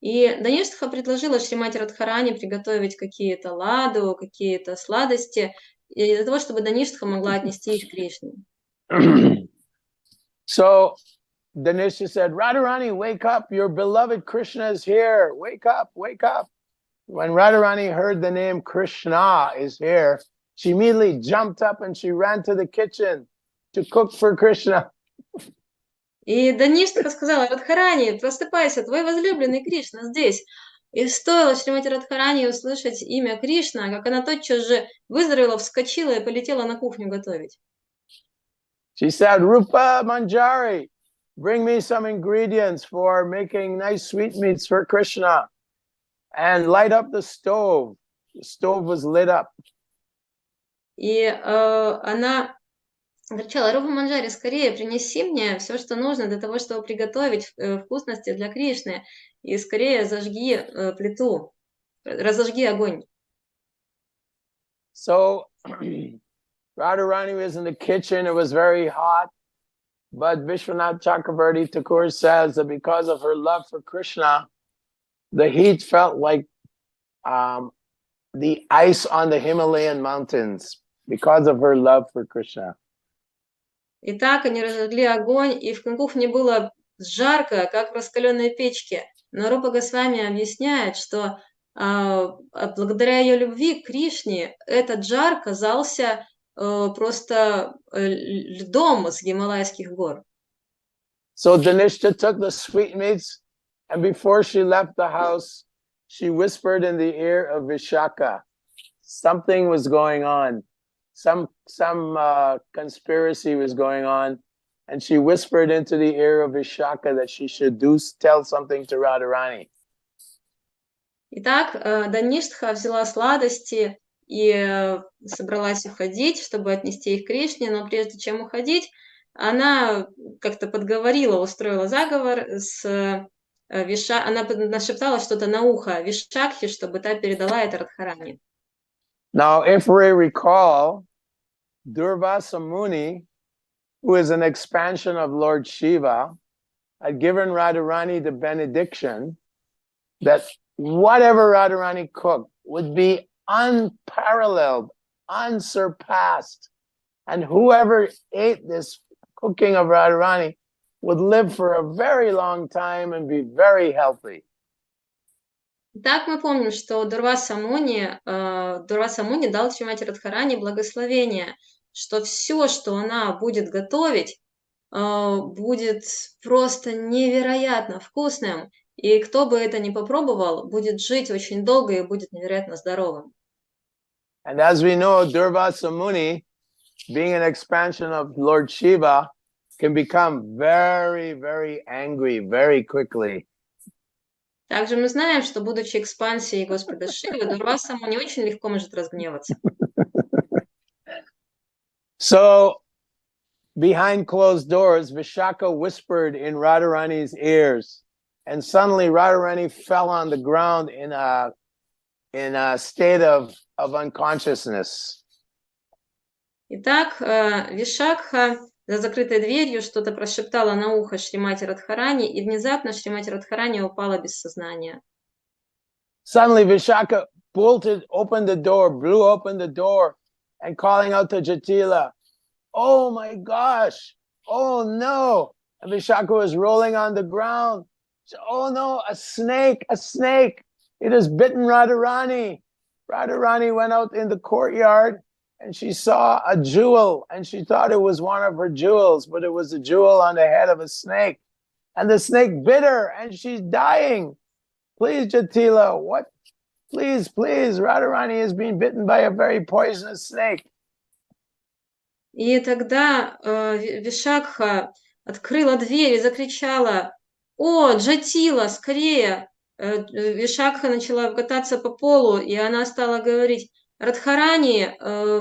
И Даништха предложила Шримати Радхарани приготовить какие-то ладу, какие-то сладости, для того, чтобы Даништха могла отнести их к Кришне. So Dhanishta said, Radharani, wake up, your beloved Krishna is here. Wake up, wake up. When Radharani heard the name Krishna is here, she immediately jumped up and she ran to the kitchen to cook for Krishna. И Даништха сказала: Радхарани, просыпайся, твой возлюбленный Кришна здесь. И стоило Шримати Радхарани услышать имя Кришна, как она тотчас же выздоровела, вскочила и полетела на кухню готовить. She said, Rupa Manjari, bring me some ingredients for making nice sweetmeats for Krishna. And light up the stove. The stove was lit up. И она кричала: Рупа Манджари, скорее принеси мне все, что нужно для того, чтобы приготовить вкусности для Кришны. И скорее зажги плиту, разожги огонь. So Radharani was in the kitchen. It was very hot. But Vishwanath Chakravarti Thakur says that because of her love for Krishna, the heat felt like the ice on the Himalayan mountains because of her love for Krishna. И так они разожгли огонь, и в кухне было жарко, как в раскаленной печке. Но Рупа Госвами объясняет, что благодаря ее любви к Кришне этот жар казался просто льдом с Гималайских гор. So Dhanishta took the sweetmeats, and before she left the house, she whispered in the ear of Vishaka. Something was going on. Some conspiracy was going on, and she whispered into the ear of Vishaka that she should tell something to Radharani. Итак, Даништха взяла сладости и собралась уходить, чтобы отнести их к Кришне, но прежде чем уходить, она как-то подговорила, устроила заговор с она нашептала что-то на ухо Вишакхи, чтобы та передала это Радхарани. Now, if we recall, Durvasa Muni, who is an expansion of Lord Shiva, had given Radharani the benediction that whatever Radharani cooked would be unparalleled, unsurpassed. And whoever ate this cooking of Radharani would live for a very long time and be very healthy. Так мы помним, что Дурваса Муни дал Шримати Радхарани благословение, что все, что она будет готовить, будет просто невероятно вкусным, и кто бы это ни попробовал, будет жить очень долго и будет невероятно здоровым. And as we know, Durvasa Muni, being an expansion of Lord Shiva, can become very, very angry very quickly. Также мы знаем, что, будучи экспансией Господа Шивы, Дурваса Муни очень легко может разгневаться. So, behind closed doors, Vishaka whispered in Radharani's ears, and suddenly Radharani fell on the ground in a state of unconsciousness. Итак, Вишакха за закрытой дверью что-то прошептала на ухо Шримати Радхарани, и внезапно Шримати Радхарани упала без сознания. Suddenly Vishaka opened the door, blew open the door, and calling out to Jatila, "Oh my gosh, oh no." And Vishaka was rolling on the ground. She said, "Oh no, a snake, a snake. It has bitten Radharani." Radharani went out in the courtyard and she saw a jewel and she thought it was one of her jewels, but it was a jewel on the head of a snake. And the snake bit her and she's dying. Please, Jatila, what? Please, Radharani is being bitten by a very poisonous snake. И тогда Вишакха открыла дверь и закричала: «О, Джатила, скорее!» Вишакха начала кататься по полу, и она стала говорить: Радхарани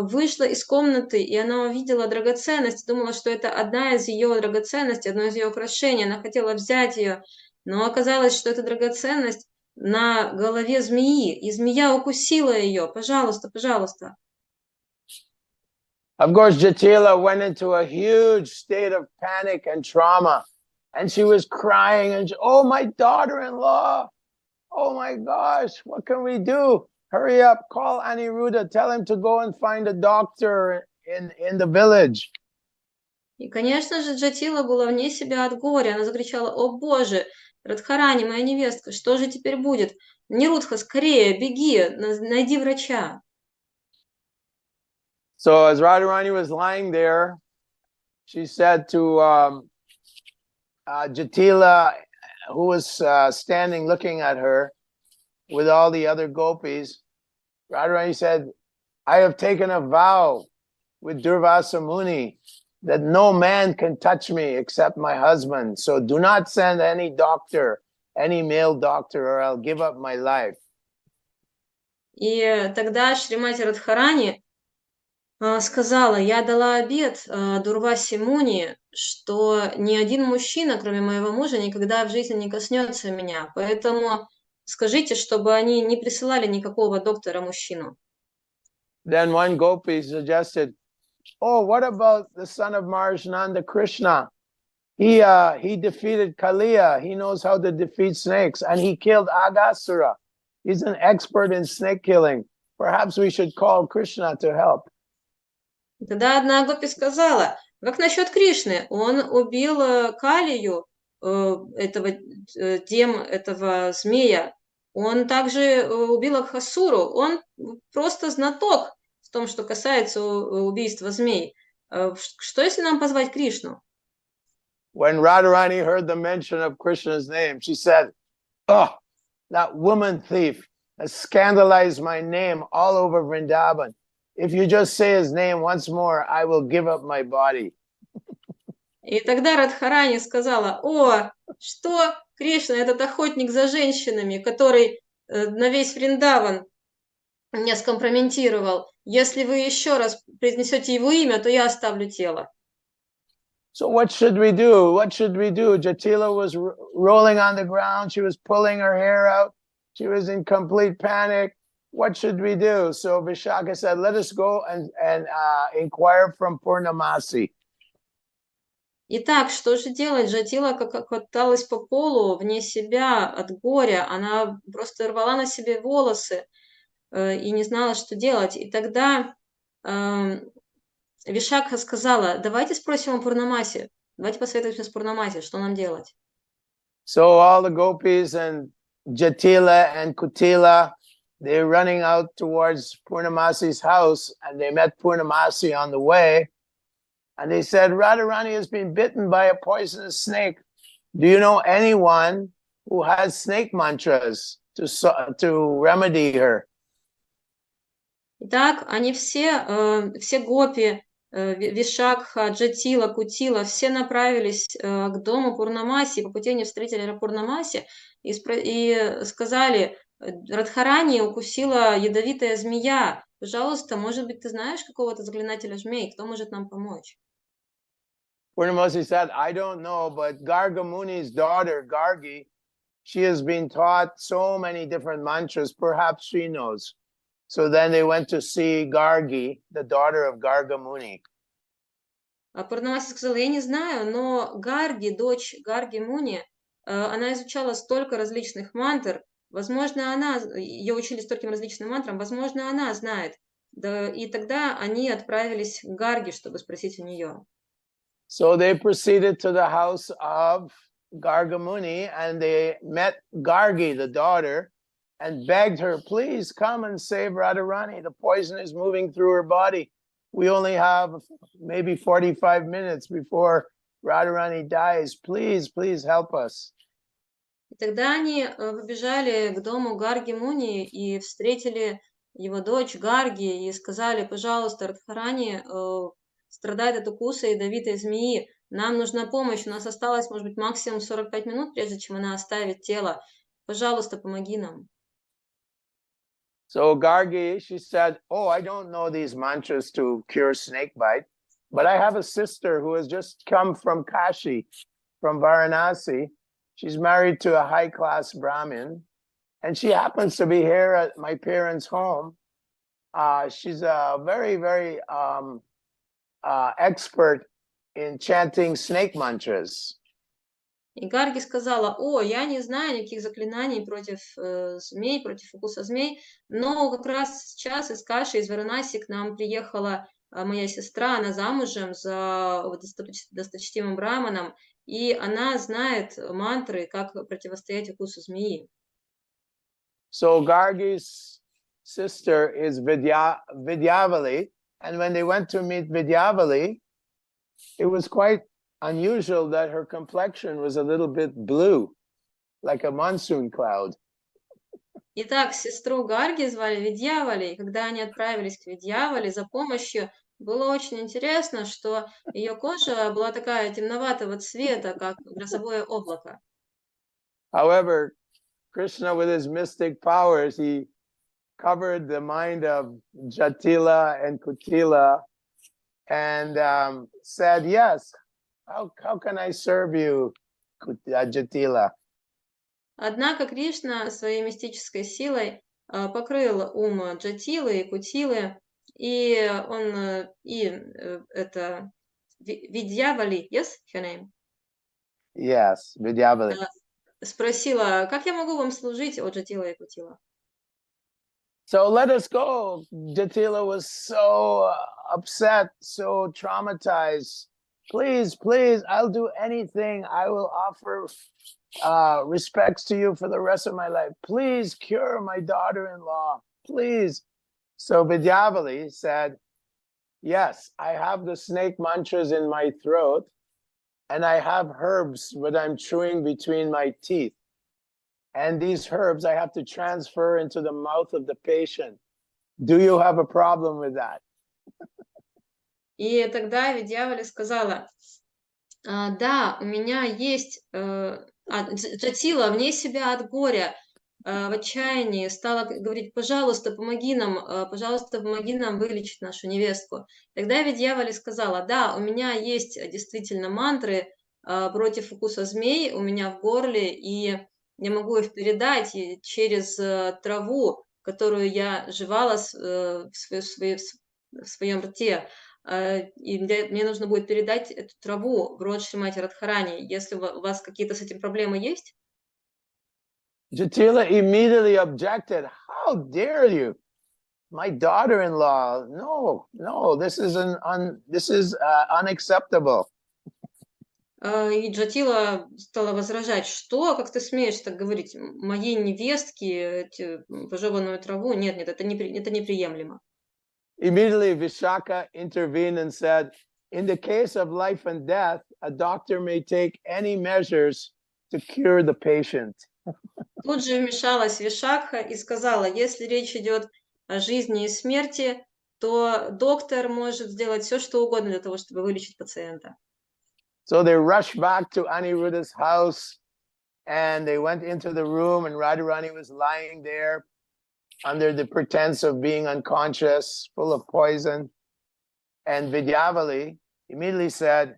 вышла из комнаты, и она увидела драгоценность, думала, что это одна из ее драгоценностей, одно из ее украшений. Она хотела взять ее, но оказалось, что это драгоценность на голове змеи, и змея укусила ее. Пожалуйста, пожалуйста. Of course, Jatila went into a huge state of panic and trauma, and she was crying, and oh, my daughter-in-law, oh my gosh, what can we do? Hurry up, call Aniruddha, tell him to go and find a doctor in the village. И, конечно же, Джатила была вне себя от горя. Она закричала: «О Боже, Радхарани, моя невестка, что же теперь будет? Нирудха, скорее, беги, найди врача». So as Radharani was lying there, she said to Jatila, who was standing looking at her with all the other gopis, Radharani said, "I have taken a vow with Durvasa Muni that no man can touch me except my husband. So do not send any doctor, any male doctor, or I'll give up my life." И тогда Шримати Радхарани сказала: «Я дала обет Дурвасе Муни, что ни один мужчина, кроме моего мужа, никогда в жизни не коснется меня. Поэтому скажите, чтобы они не присылали никакого доктора-мужчину». Then one gopi suggested, "Oh, what about the son of Marshnanda, Krishna? He defeated Kaliya. He knows how to defeat snakes, and he killed Aghasura. He's an expert in snake killing. Perhaps we should call Krishna to help." Тогда одна гопи сказала: «Как насчет Кришны? Он убил Калию, этого змея. Он также убил Абхасуру. Он просто знаток в том, что касается убийства змей. Что если нам позвать Кришну?» When Radharani heard the mention of Krishna's name, she said, "Oh, that woman thief has scandalized my name all over Vrindavan. If you just say his name once more, I will give up my body." И тогда Радхарани сказала: «О, что Кришна, этот охотник за женщинами, который на весь Вриндаван меня скомпрометировал. Если вы еще раз произнесете его имя, то я оставлю тело». So what should we do? What should we do? Jatila was rolling on the ground. She was pulling her hair out. She was in complete panic. What should we do? So Vishaka said, let us go and inquire from Purnamasi. Итак, что же делать? Джатила как каталась по полу вне себя от горя. Она просто рвала на себе волосы и не знала, что делать. И тогда Вишакха сказала, давайте спросим у Пурнамаси, давайте посоветуемся с Пурнамаси, что нам делать. So all the gopis and Jatila and Kutila, they're running out towards Purnamasi's house, and they met Purnamasi on the way. And they said, Radharani has been bitten by a poisonous snake. Do you know anyone who has snake mantras to remedy her? Итак, они все гопи, Вишакха, Джатила, Кутила, все направились к дому Пурнамаси, по пути они встретили Пурнамаси и сказали, Радхарани укусила ядовитая змея, пожалуйста, может быть, ты знаешь какого-то заклинателя змей, кто может нам помочь? Purnamasi said, I don't know, but Garga Muni's daughter, Gargi, she has been taught so many different mantras, perhaps she knows. So then they went to see Gargi, the daughter of Garga Muni. А Пурнамаси сказала, я не знаю, но Гарги, дочь Гарги Муни, она изучала столько различных мантр, возможно, ее учили стольким различным мантрам, возможно, она знает. Да, и тогда они отправились к Гарги, чтобы спросить у нее. So they proceeded to the house of Garga Muni, and they met Gargi, the daughter, and begged her, please come and save Radharani. The poison is moving through her body. We only have maybe 45 minutes before Radharani dies. Please, please help us. И тогда они побежали к дому Гарги Муни и встретили его дочь Гарги и сказали, пожалуйста, Радхарани страдает от укуса ядовитой змеи, нам нужна помощь, у нас осталось, может быть, максимум 45 минут, прежде чем она оставит тело. Пожалуйста, помоги нам. So Gargi, she said, oh, I don't know these mantras to cure snake bite, but I have a sister who has just come from Kashi, from Varanasi. She's married to a high-class Brahmin, and she happens to be here at my parents' home. She's a very, very expert in chanting snake mantras. И Гарги сказала, о, я не знаю никаких заклинаний против змей, против укуса змей, но как раз сейчас из Каши, из Варанаси к нам приехала моя сестра, она замужем за досточтимым браманом, и она знает мантры, как противостоять укусу змеи. So Gargi's sister is Vidyavali, and when they went to meet Vidyavali, it was quite unusual that her complexion was a little bit blue, like a monsoon cloud. Итак, сестру Гарги звали Видьявали, и когда они отправились к Видьявали за помощью, было очень интересно, что ее кожа была такая темноватого цвета, как грозовое облако. However, Krishna, with his mystic powers, he covered the mind of Jatila and Kutila and said, yes, how can I serve you, Jatila? Однако Кришна своей мистической силой покрыл ум Джатилы и Кутилы, и он, это Видьявали, yes, her name? Yes, Vidyavali. Спросила, как я могу вам служить, о Джатила и Кутила? So let us go. Jatila was so upset, so traumatized. Please, please, I'll do anything. I will offer respects to you for the rest of my life. Please cure my daughter-in-law, please. So Vidyavali said, yes, I have the snake mantras in my throat, and I have herbs that I'm chewing between my teeth. And these herbs I have to transfer into the mouth of the patient. Do you have a problem with that? И тогда Видьявали сказала, да, у меня есть Джатила вне себя от горя. в отчаянии стала говорить: пожалуйста, помоги нам вылечить нашу невестку. Тогда Видьявали сказала: да, у меня есть действительно мантры против укуса змей у меня в горле, и я могу их передать через траву, которую я жевала в своем рте. И мне нужно будет передать эту траву в рот Шримати Радхарани. Если у вас какие-то с этим проблемы есть? Jatila immediately objected. How dare you? My daughter-in-law. No, this is unacceptable. И Джатила стала возражать: что, как ты смеешь так говорить моей невестке, пожеванную траву? Нет, это неприемлемо. Immediately, Vishaka intervened and said, in the case of life and death, a doctor may take any measures to cure the patient. Тут же вмешалась Вишакха и сказала: если речь идет о жизни и смерти, то доктор может сделать все, что угодно для того, чтобы вылечить пациента. So they rushed back to Aniruddha's house and they went into the room, and Radharani was lying there under the pretense of being unconscious, full of poison. And Vidyavali immediately said,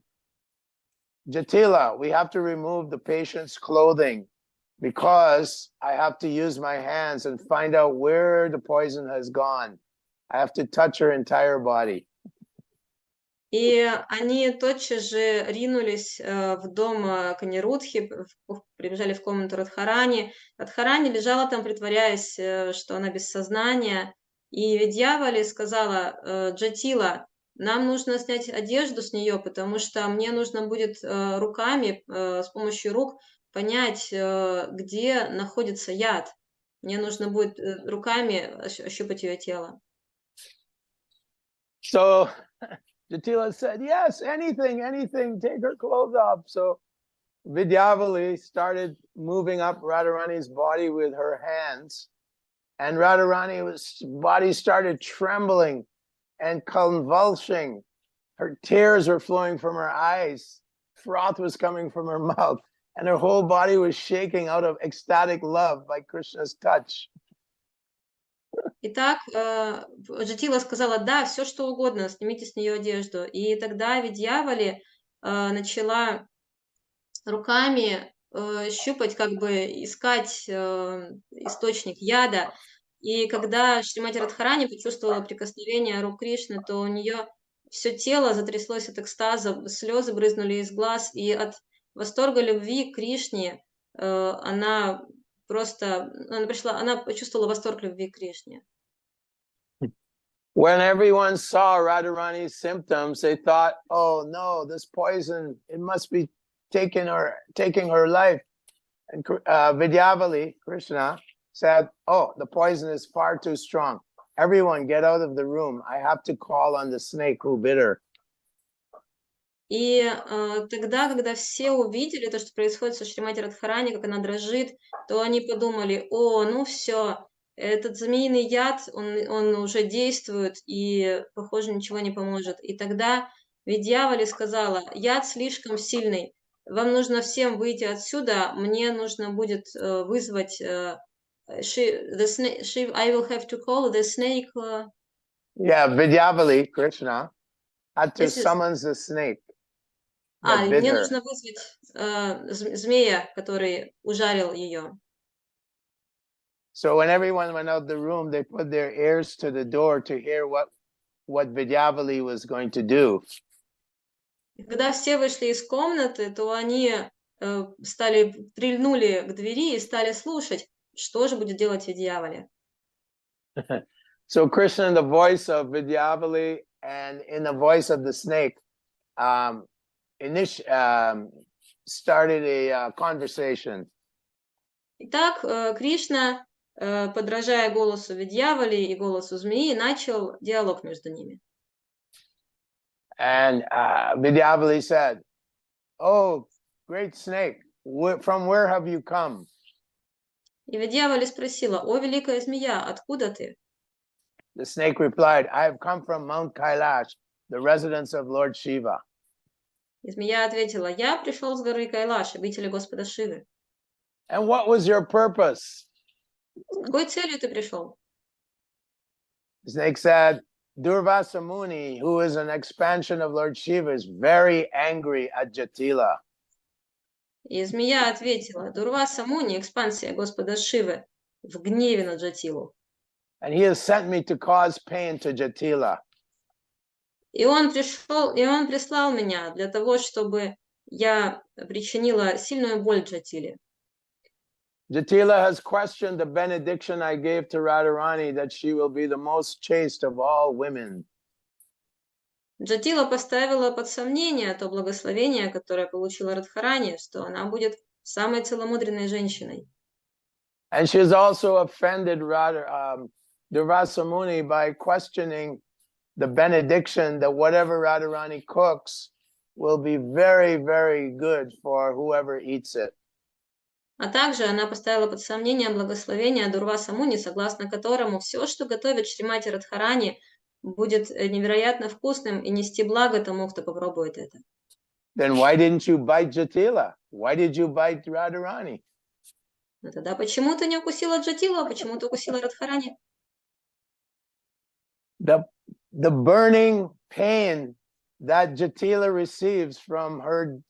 Jatila, we have to remove the patient's clothing because I have to use my hands and find out where the poison has gone. I have to touch her entire body. И они тотчас же ринулись в дом Канирудхи, прибежали в комнату Радхарани. Радхарани лежала там, притворяясь, что она без сознания. И Видьявали сказала: Джатила, нам нужно снять одежду с нее, потому что мне нужно будет руками, с помощью рук понять, где находится яд. Мне нужно будет руками ощупать ее тело. So Jatila said, yes, anything, take her clothes off. So Vidyavali started moving up Radharani's body with her hands, and Radharani's body started trembling and convulsing. Her tears were flowing from her eyes, froth was coming from her mouth, and her whole body was shaking out of ecstatic love by Krishna's touch. Итак, Джатила сказала: да, все что угодно, снимите с нее одежду. И тогда Видьявали начала руками щупать, как бы искать источник яда. И когда Шримати Радхарани почувствовала прикосновение рук Кришны, то у нее все тело затряслось от экстаза, слезы брызнули из глаз, и от восторга любви к Кришне она почувствовала восторг любви к Кришне. When everyone saw Radharani's symptoms, they thought, oh no, this poison, it must be taking her life. And Vidyavali, Krishna, said, oh, the poison is far too strong. Everyone get out of the room. I have to call on the snake who bit her. И тогда, когда все увидели то, что происходит со Шримати Радхарани, как она дрожит, то они подумали: о, ну все, этот змеиный яд, он уже действует, и, похоже, ничего не поможет. И тогда Видьявали сказала: яд слишком сильный, вам нужно всем выйти отсюда, мне нужно будет вызвать I will have to call the snake. Yeah, Vidyavali, Krishna, had to summon the snake. Мне нужно вызвать змея, который ужалил ее. So when everyone went out the room, they put their ears to the door to hear what Vidyavali was going to do. Когда все вышли из комнаты, то они прильнули к двери и стали слушать, что же будет делать Видьявали. So Krishna, in the voice of Vidyavali and in the voice of the snake, started a conversation. Итак, Кришна, подражая голосу Видьявали и голосу змеи, начал диалог между ними. And Vidyavali said, "Oh, great snake, from where have you come?" И Видьявали спросила: о, великая змея, откуда ты? The snake replied, "I have come from Mount Kailash, the residence of Lord Shiva." И змея ответила: я пришел с горы Кайлаш, обители Господа Шивы. And what was your purpose? С какой целью ты пришел? The snake said, Durvasa Muni, who is an expansion of Lord Shiva, is very angry at Jatila. И змея ответила: Дурваса Муни, экспансия Господа Шивы, в гневе на Джатилу. And he has sent me to cause pain to Jatila. И он прислал меня для того, чтобы я причинила сильную боль Джатиле. Jatila has questioned the benediction I gave to Radharani that she will be the most chaste of all women. Джатила поставила под сомнение то благословение, которое получила Радхарани, что она будет самой целомудренной женщиной. And she has also offended Durvasa Muni by questioning the benediction that whatever Radharani cooks will be very, very good for whoever eats it. А также она поставила под сомнение благословение Дурваса Муни, согласно которому все, что готовит Шримати Радхарани, будет невероятно вкусным и нести благо тому, кто попробует это. Then why didn't you bite Jatila? Why did you bite Radharani? Но тогда почему ты не укусила Джатилу, а почему ты укусила Радхарани? The burning pain that Jatila receives from her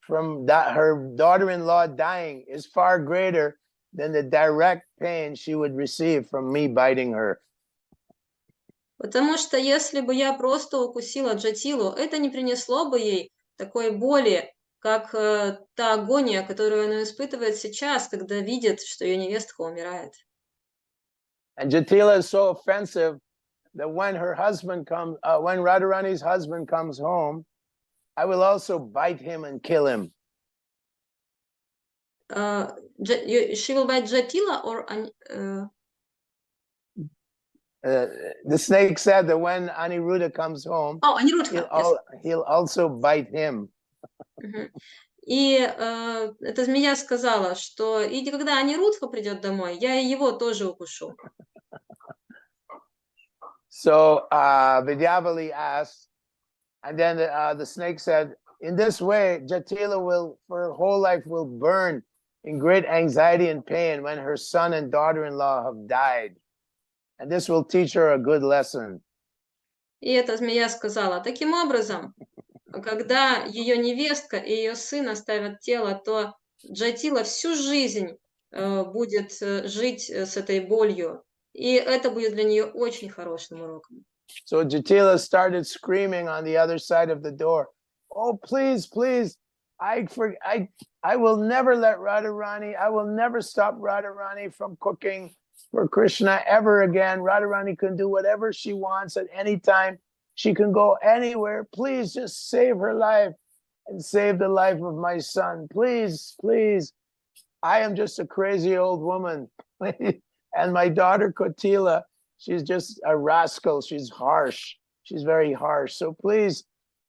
daughter-in-law dying is far greater than the direct pain she would receive from me biting her. Потому что если бы я просто укусила Джатилу, это не принесло бы ей такой боли, как та агония, которую она испытывает сейчас, когда видит, что ее невестка умирает. And Jatila is so offensive that when her husband comes, when Radharani's husband comes home, I will also bite him and kill him. She will bite Jatila or the snake said that when Aniruddha comes home, he'll also bite him. И эта змея сказала, что и когда Анирудха придет домой, я его тоже укушу. So Vidyavali asked, and then the snake said, in this way, Jatila will, for her whole life, will burn in great anxiety and pain when her son and daughter-in-law have died. And this will teach her a good lesson. И эта змея сказала: таким образом, когда ее невестка и ее сын оставят тело, то Джатила всю жизнь будет жить с этой болью. И это будет для нее очень хорошим уроком. So Jatila started screaming on the other side of the door, oh, please, please, I will never let Radharani, I will never stop Radharani from cooking for Krishna ever again. Radharani can do whatever she wants at any time. She can go anywhere. Please just save her life and save the life of my son. Please, please. I am just a crazy old woman. And my daughter Kotila, she's just a rascal. She's harsh. She's very harsh. So please,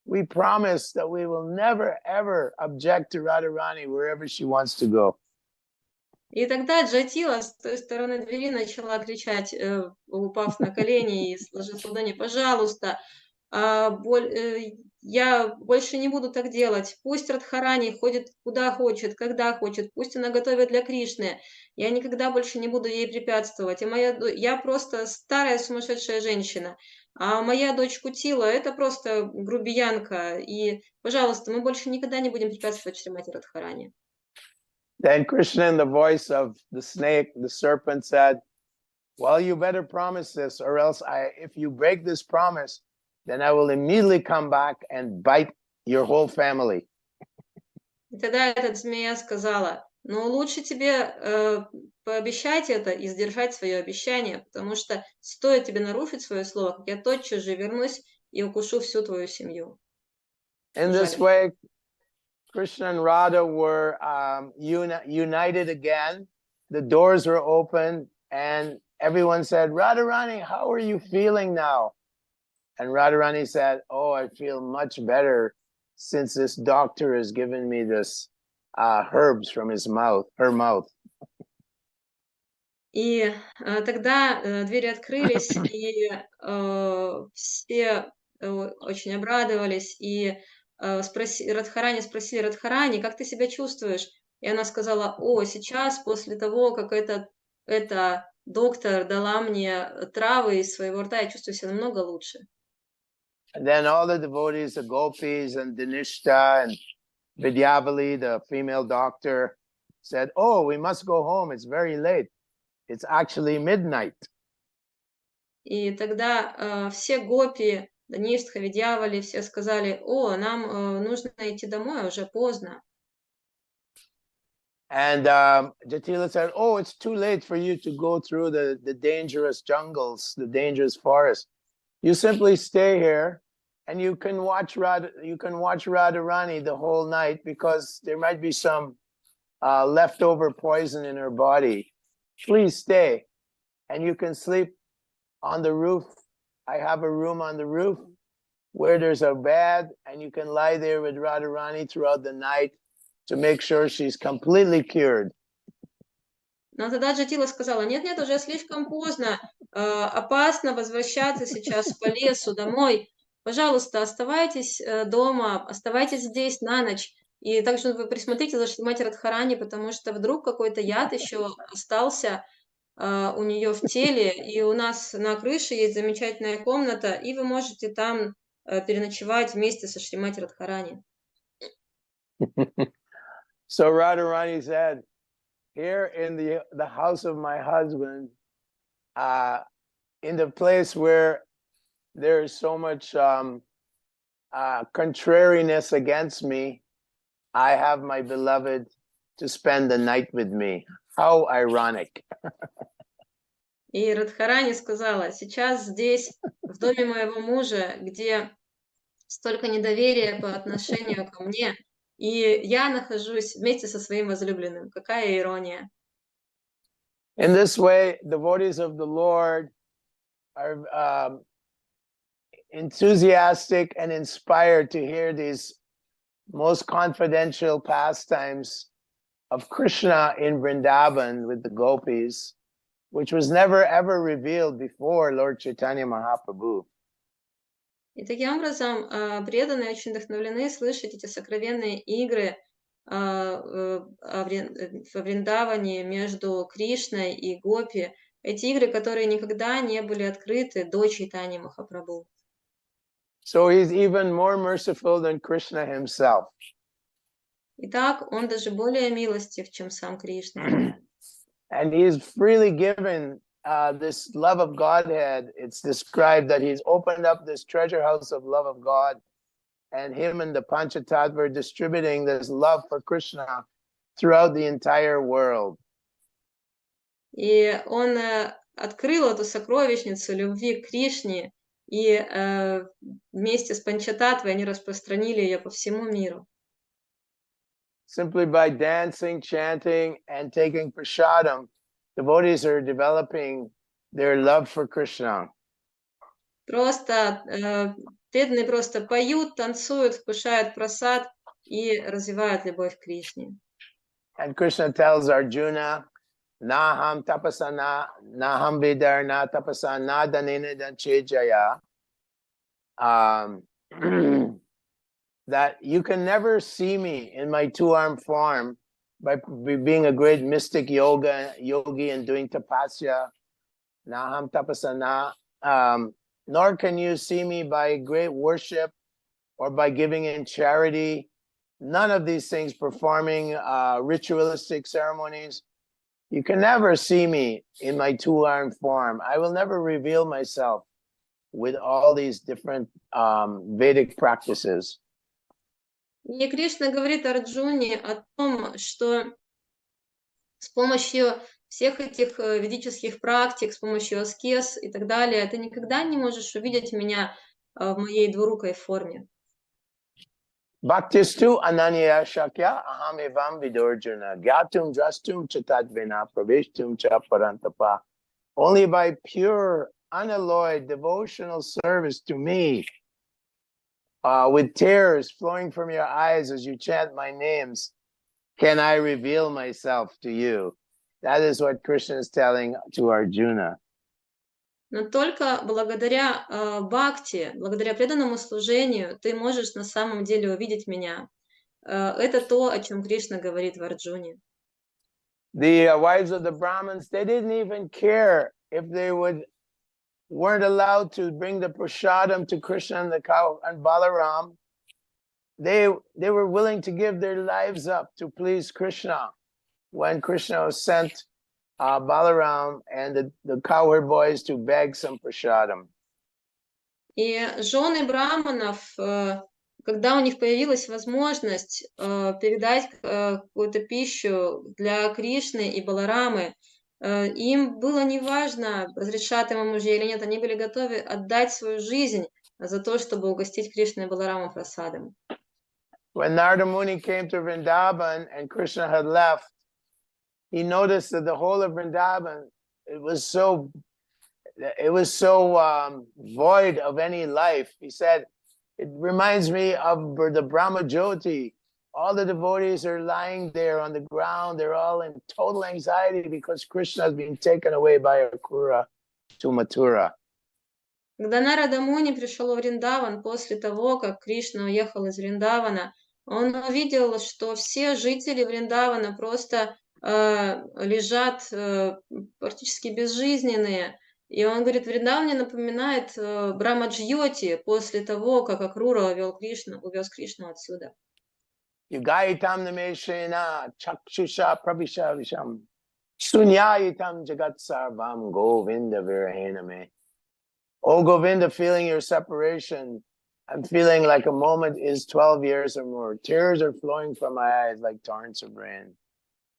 we promise that we will never, ever object to Radharani wherever she wants to go. И тогда Джатила с той стороны двери начала кричать, упав на колени и сложив ладони: пожалуйста, я больше не буду так делать. Пусть Радхарани ходит куда хочет, когда хочет, пусть она готовит для Кришны. Я никогда больше не буду ей препятствовать. Я просто старая сумасшедшая женщина. А моя дочь Кутила — это просто грубиянка. И, пожалуйста, мы больше никогда не будем препятствовать Шримати Радхарани. Then Krishna, in the voice of the snake, the serpent, said, well, you better promise this, or else if you break this promise, then I will immediately come back and bite your whole family. И тогда эта змея сказала: ну, лучше тебе пообещать это и сдержать свое обещание, потому что стоит тебе нарушить свое слово, как я тотчас же вернусь и укушу всю твою семью. In this way, Krishna and Radha were united again. The doors were open, and everyone said, Radharani, how are you feeling now? And Radharani said, oh, I feel much better since this doctor has given me this herbs from her mouth. И тогда двери открылись, и все очень обрадовались, и Радхарани спросили: Радхарани, как ты себя чувствуешь? И она сказала: о, сейчас, после того, как этот эта доктор дала мне травы из своего рта, я чувствую себя намного лучше. And then all the devotees, the gopis and Dinishta and Vidyavali, the female doctor, said, "Oh, we must go home. It's very late. It's actually midnight." И тогда все гопи, Даништха, Видьявали, все сказали: о, нам нужно идти домой, уже поздно. And Jatila said, "Oh, it's too late for you to go through the dangerous jungles, the dangerous forests. You simply stay here, and you can watch Radharani the whole night, because there might be some leftover poison in her body. Please stay, and you can sleep on the roof. I have a room on the roof where there's a bed, and you can lie there with Radharani throughout the night to make sure she's completely cured." Но тогда Джатила сказала: нет, уже слишком поздно, опасно возвращаться сейчас по лесу домой. Пожалуйста, оставайтесь дома, оставайтесь здесь на ночь. И также вы присмотрите за Шримати Радхарани, потому что вдруг какой-то яд еще остался у нее в теле, и у нас на крыше есть замечательная комната, и вы можете там переночевать вместе со Шримати Радхарани. So Radharani said, "Here in the house of my husband, in the place where there is so much contrariness against me, I have my beloved to spend the night with me." How ironic. И Радхарани сказала: сейчас здесь, в доме моего мужа, где столько недоверия по отношению ко мне, и я нахожусь вместе со своим возлюбленным. Какая ирония. In this way, devotees of the Lord are enthusiastic and inspired to hear these most confidential pastimes of Krishna in Vrindavan with the gopis, which was never ever revealed before Lord Chaitanya Mahaprabhu. И таким образом преданные очень вдохновлены слышать эти сокровенные игры во Вриндаване между Кришной и Гопи. Эти игры, которые никогда не были открыты до Чайтаньи Махапрабху. So he's even more merciful than Krishna himself. Итак, он даже более милостив, чем сам Кришна. And he's freely given this love of Godhead. It's described that he's opened up this treasure house of love of God, and him and the Panchatattva are distributing this love for Krishna throughout the entire world. И он открыл эту сокровищницу любви к Кришне, и вместе с Панчататтвой они распространили ее по всему миру. Simply by dancing, chanting, and taking prasadam, devotees are developing their love for Krishna. Просто преданные просто поют, танцуют, вкушают прасад и развивают любовь к Кришне. And Krishna tells Arjuna, "Naham tapasana, naham vidarna tapasana danena danchejaya," that you can never see me in my two-armed form by being a great mystic yogi and doing tapasya, naham tapasana, nor can you see me by great worship or by giving in charity. None of these things, performing ritualistic ceremonies. You can never see me in my two-armed form. I will never reveal myself with all these different Vedic practices. И Кришна говорит Арджуне о том, что с помощью всех этих ведических практик, с помощью аскез и так далее, ты никогда не можешь увидеть меня в моей двурукой форме. Bhaktistu ananya shakya aham evam vidurjuna gyatum drastum chatadvina praveshtum cha parantapa. Only by pure, unalloyed devotional service to me, with tears flowing from your eyes as you chant my names, can I reveal myself to you. That is what Krishna is telling to Arjuna. Но только благодаря бхакти, благодаря преданному служению, ты можешь на самом деле увидеть меня. Это то, о чем Кришна говорит в Арджуне. The wives of the Brahmins, they didn't even care if they weren't allowed to bring the prasadam to Krishna and the cow and Balaram. They were willing to give their lives up to please Krishna. When Krishna sent Balaram and the cowherd boys to beg some prasadam. И жены браманов, когда у них появилась возможность передать какую-то пищу для Кришны и Баларамы, им было неважно, разрешат ему мужья или нет, они были готовы отдать свою жизнь за то, чтобы угостить Кришну и Балараму прасадом. When Narada Muni came to Vrindavan and Krishna had left, he noticed that the whole of Vrindavan, it was so void of any life. He said, it reminds me of the Brahma Jyoti. All the devotees are lying there on the ground. They're all in total anxiety because Krishna has been taken away by Akrura to Mathura. Когда Нарада Муни пришел в Вриндаван после того, как Кришна уехал из Вриндавана, он увидел, что все жители Вриндавана просто лежат практически безжизненные. И он говорит, Вриндаван напоминает Брахма-джьоти после того, как Акрура увез Кришну отсюда. Yugaitam nameshena chakshusha prabhisha visham sunyayitam jagat sarvam govinda virahename. Oh Govinda, feeling your separation, I'm feeling like a moment is 12 years or more. Tears are flowing from my eyes like torrents of rain.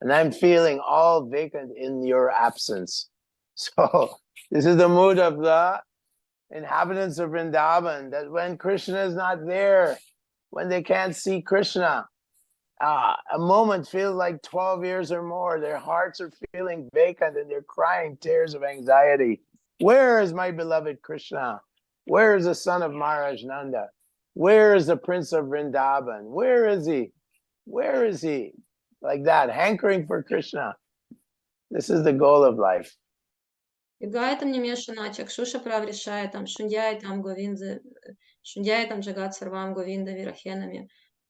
And I'm feeling all vacant in your absence. So this is the mood of the inhabitants of Vrindavan, that when Krishna is not there, when they can't see Krishna, a moment feels like 12 years or more. Their hearts are feeling vacant and they're crying tears of anxiety. Where is my beloved Krishna? Where is the son of Maharaj Nanda? Where is the prince of Vrindavan? Where is he? Where is he? Like that, hankering for Krishna. This is the goal of life. Югайтам Нимешана, Чакшуша Праврешаятам, Шуньяйтам Говинда, Шуньяйтам Джагат Сарвам Говинда Вирахенами.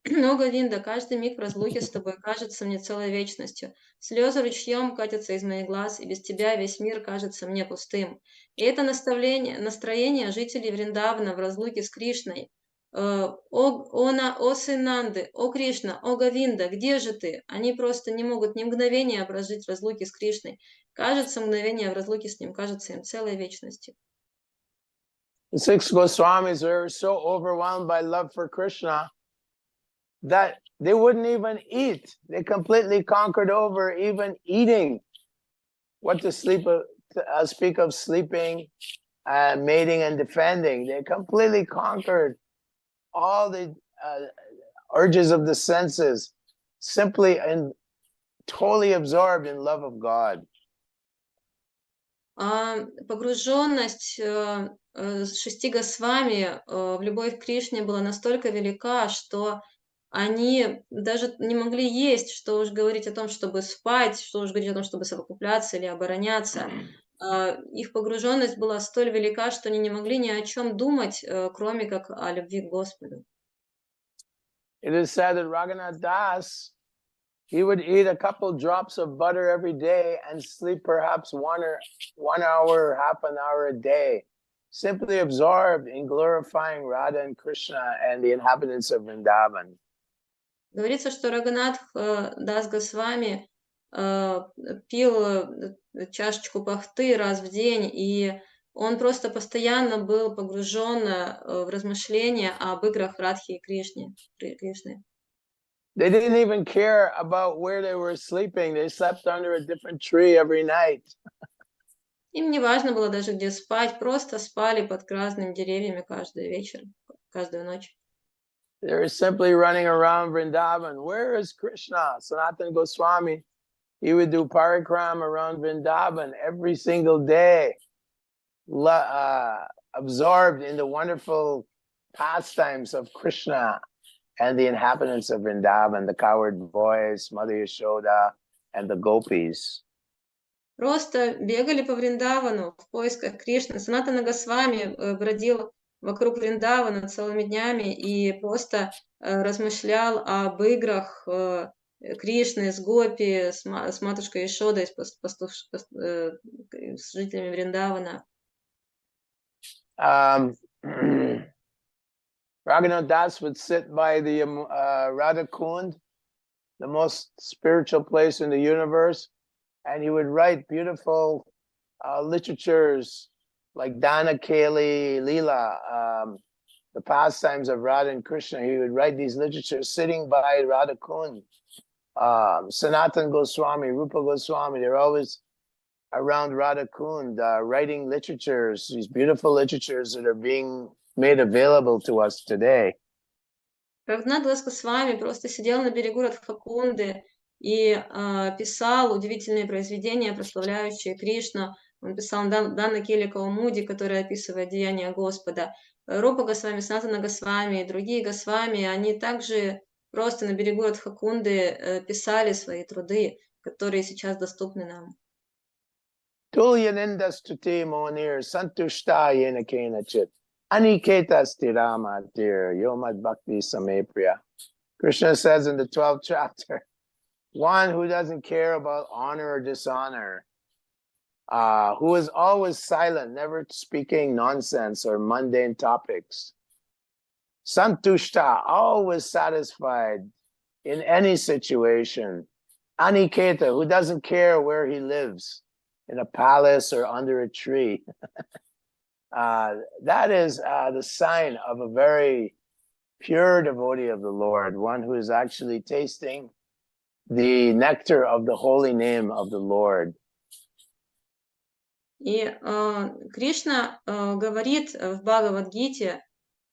Но, Говинда, каждый миг в разлуке с тобой кажется мне целой вечностью. Слезы ручьем катятся из моих глаз, и без тебя весь мир кажется мне пустым. И это настроение жителей Вриндавана в разлуке с Кришной. О сын Нанды, о Кришна, о Говинда, где же ты? Они просто не могут ни мгновения прожить в разлуке с Кришной. Кажется, мгновение в разлуке с ним кажется им целой вечностью. The 6 Goswamis were so overwhelmed by love for Krishna that they wouldn't even eat. They completely conquered over even eating. What to speak of sleeping, mating and defending. They completely conquered all the urges of the senses, simply and totally absorbed in love of God. Погруженность 6 Госвами в любовь к Кришне была настолько велика, что они даже не могли есть, что уж говорить о том, чтобы спать, что уж говорить о том, чтобы совокупляться или обороняться. Их погруженность была столь велика, что они не могли ни о чем думать, кроме как о любви к Господу. It is said that Raghunath Das, he would eat a couple drops of butter every day and sleep perhaps 1 hour, half an hour a day, simply absorbed in glorifying Radha and Krishna and the inhabitants of Vrindavan. Говорится, что Рагунатх Дас Госвами пил чашечку пахты раз в день, и он просто постоянно был погружен в размышления об играх Радхи и Кришны. They didn't even care about where they were sleeping. They slept under a different tree every night. Им не важно было даже где спать, просто спали под разными деревьями каждый вечер, каждую ночь. They were simply running around Vrindavan. Where is Krishna? Sanatana Goswami, he would do parikram around Vrindavan every single day, absorbed in the wonderful pastimes of Krishna and the inhabitants of Vrindavan, the cowherd boys, Mother Yashoda, and the gopis. Просто бегали по Вриндавану в поисках Кришны. Санатана Госвами бродил вокруг Вриндавана целыми днями и просто размышлял об играх Кришны, с Гопи, с матушкой Ишодой, с жителями Вриндавана. Raghunath Das would sit by the Radha Kund, the most spiritual place in the universe, and he would write beautiful literatures like Dana Kali, Leela, the pastimes of Radha and Krishna. He would write these literatures sitting by Radha Kund. Sanatan Goswami, Rupa Goswami, they're always around Radha Kund writing literatures, these beautiful literatures that are being made available to us today. Рагунат Дас Госвами просто сидел на берегу Радхакунды и писал удивительные произведения, прославляющие Кришну. Он писал Дана Кели Каумуди, который описывает деяния Господа. Рупа Госвами, Санатана Госвами и другие Госвами, они также просто на берегу Радхакунды писали свои труды, которые сейчас доступны нам. Tulyaninda Stuti Monir Santushta Yena Kenachit Aniketa Stirama Tir Yomad Bhakti Samepriya. Krishna says in the 12th chapter, one who doesn't care about honor or dishonor, who is always silent, never speaking nonsense or mundane topics. Santushta, always satisfied in any situation. Aniketa, who doesn't care where he lives, in a palace or under a tree. That is the sign of a very pure devotee of the Lord, one who is actually tasting the nectar of the holy name of the Lord. И Кришна говорит в Бхагавад-гите,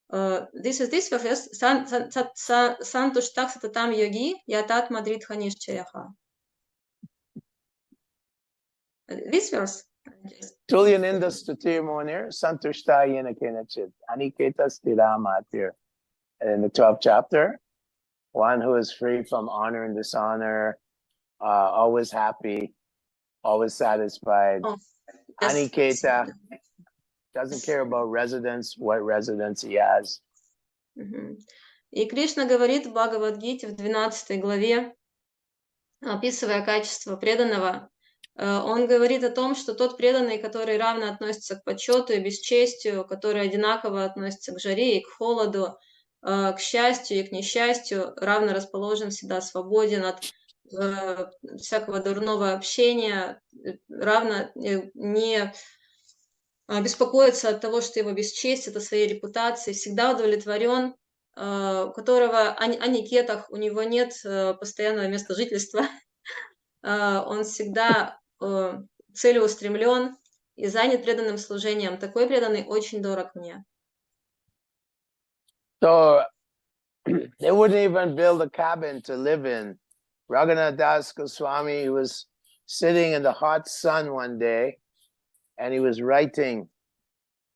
this verse, Santushtak Satatam Yogi Yatat Madrid Hanishchayaha. This verse. Tulyaninda Stutir Monir, Santushta Yena Kenachit, Aniketa Stiramatir. And in the 12th chapter, one who is free from honor and dishonor, always happy, always satisfied. Oh, yes. Aniketa, doesn't care about residence, what residence he has. И Кришна говорит в Бхагавад-гите в 12 главе, описывая качество преданного, он говорит о том, что тот преданный, который равно относится к почету и бесчестию, который одинаково относится к жаре и к холоду, к счастью и к несчастью, равно расположен, всегда свободен от всякого дурного общения, равно не беспокоится от того, что его бесчестит, о своей репутации, всегда удовлетворен, у которого о никетах, у него нет постоянного места жительства, он всегда целеустремлен и занят преданным служением. Такой преданный очень дорог мне. So they wouldn't even build a cabin to live in. Raghunath Das Goswami was sitting in the hot sun one day, and he was writing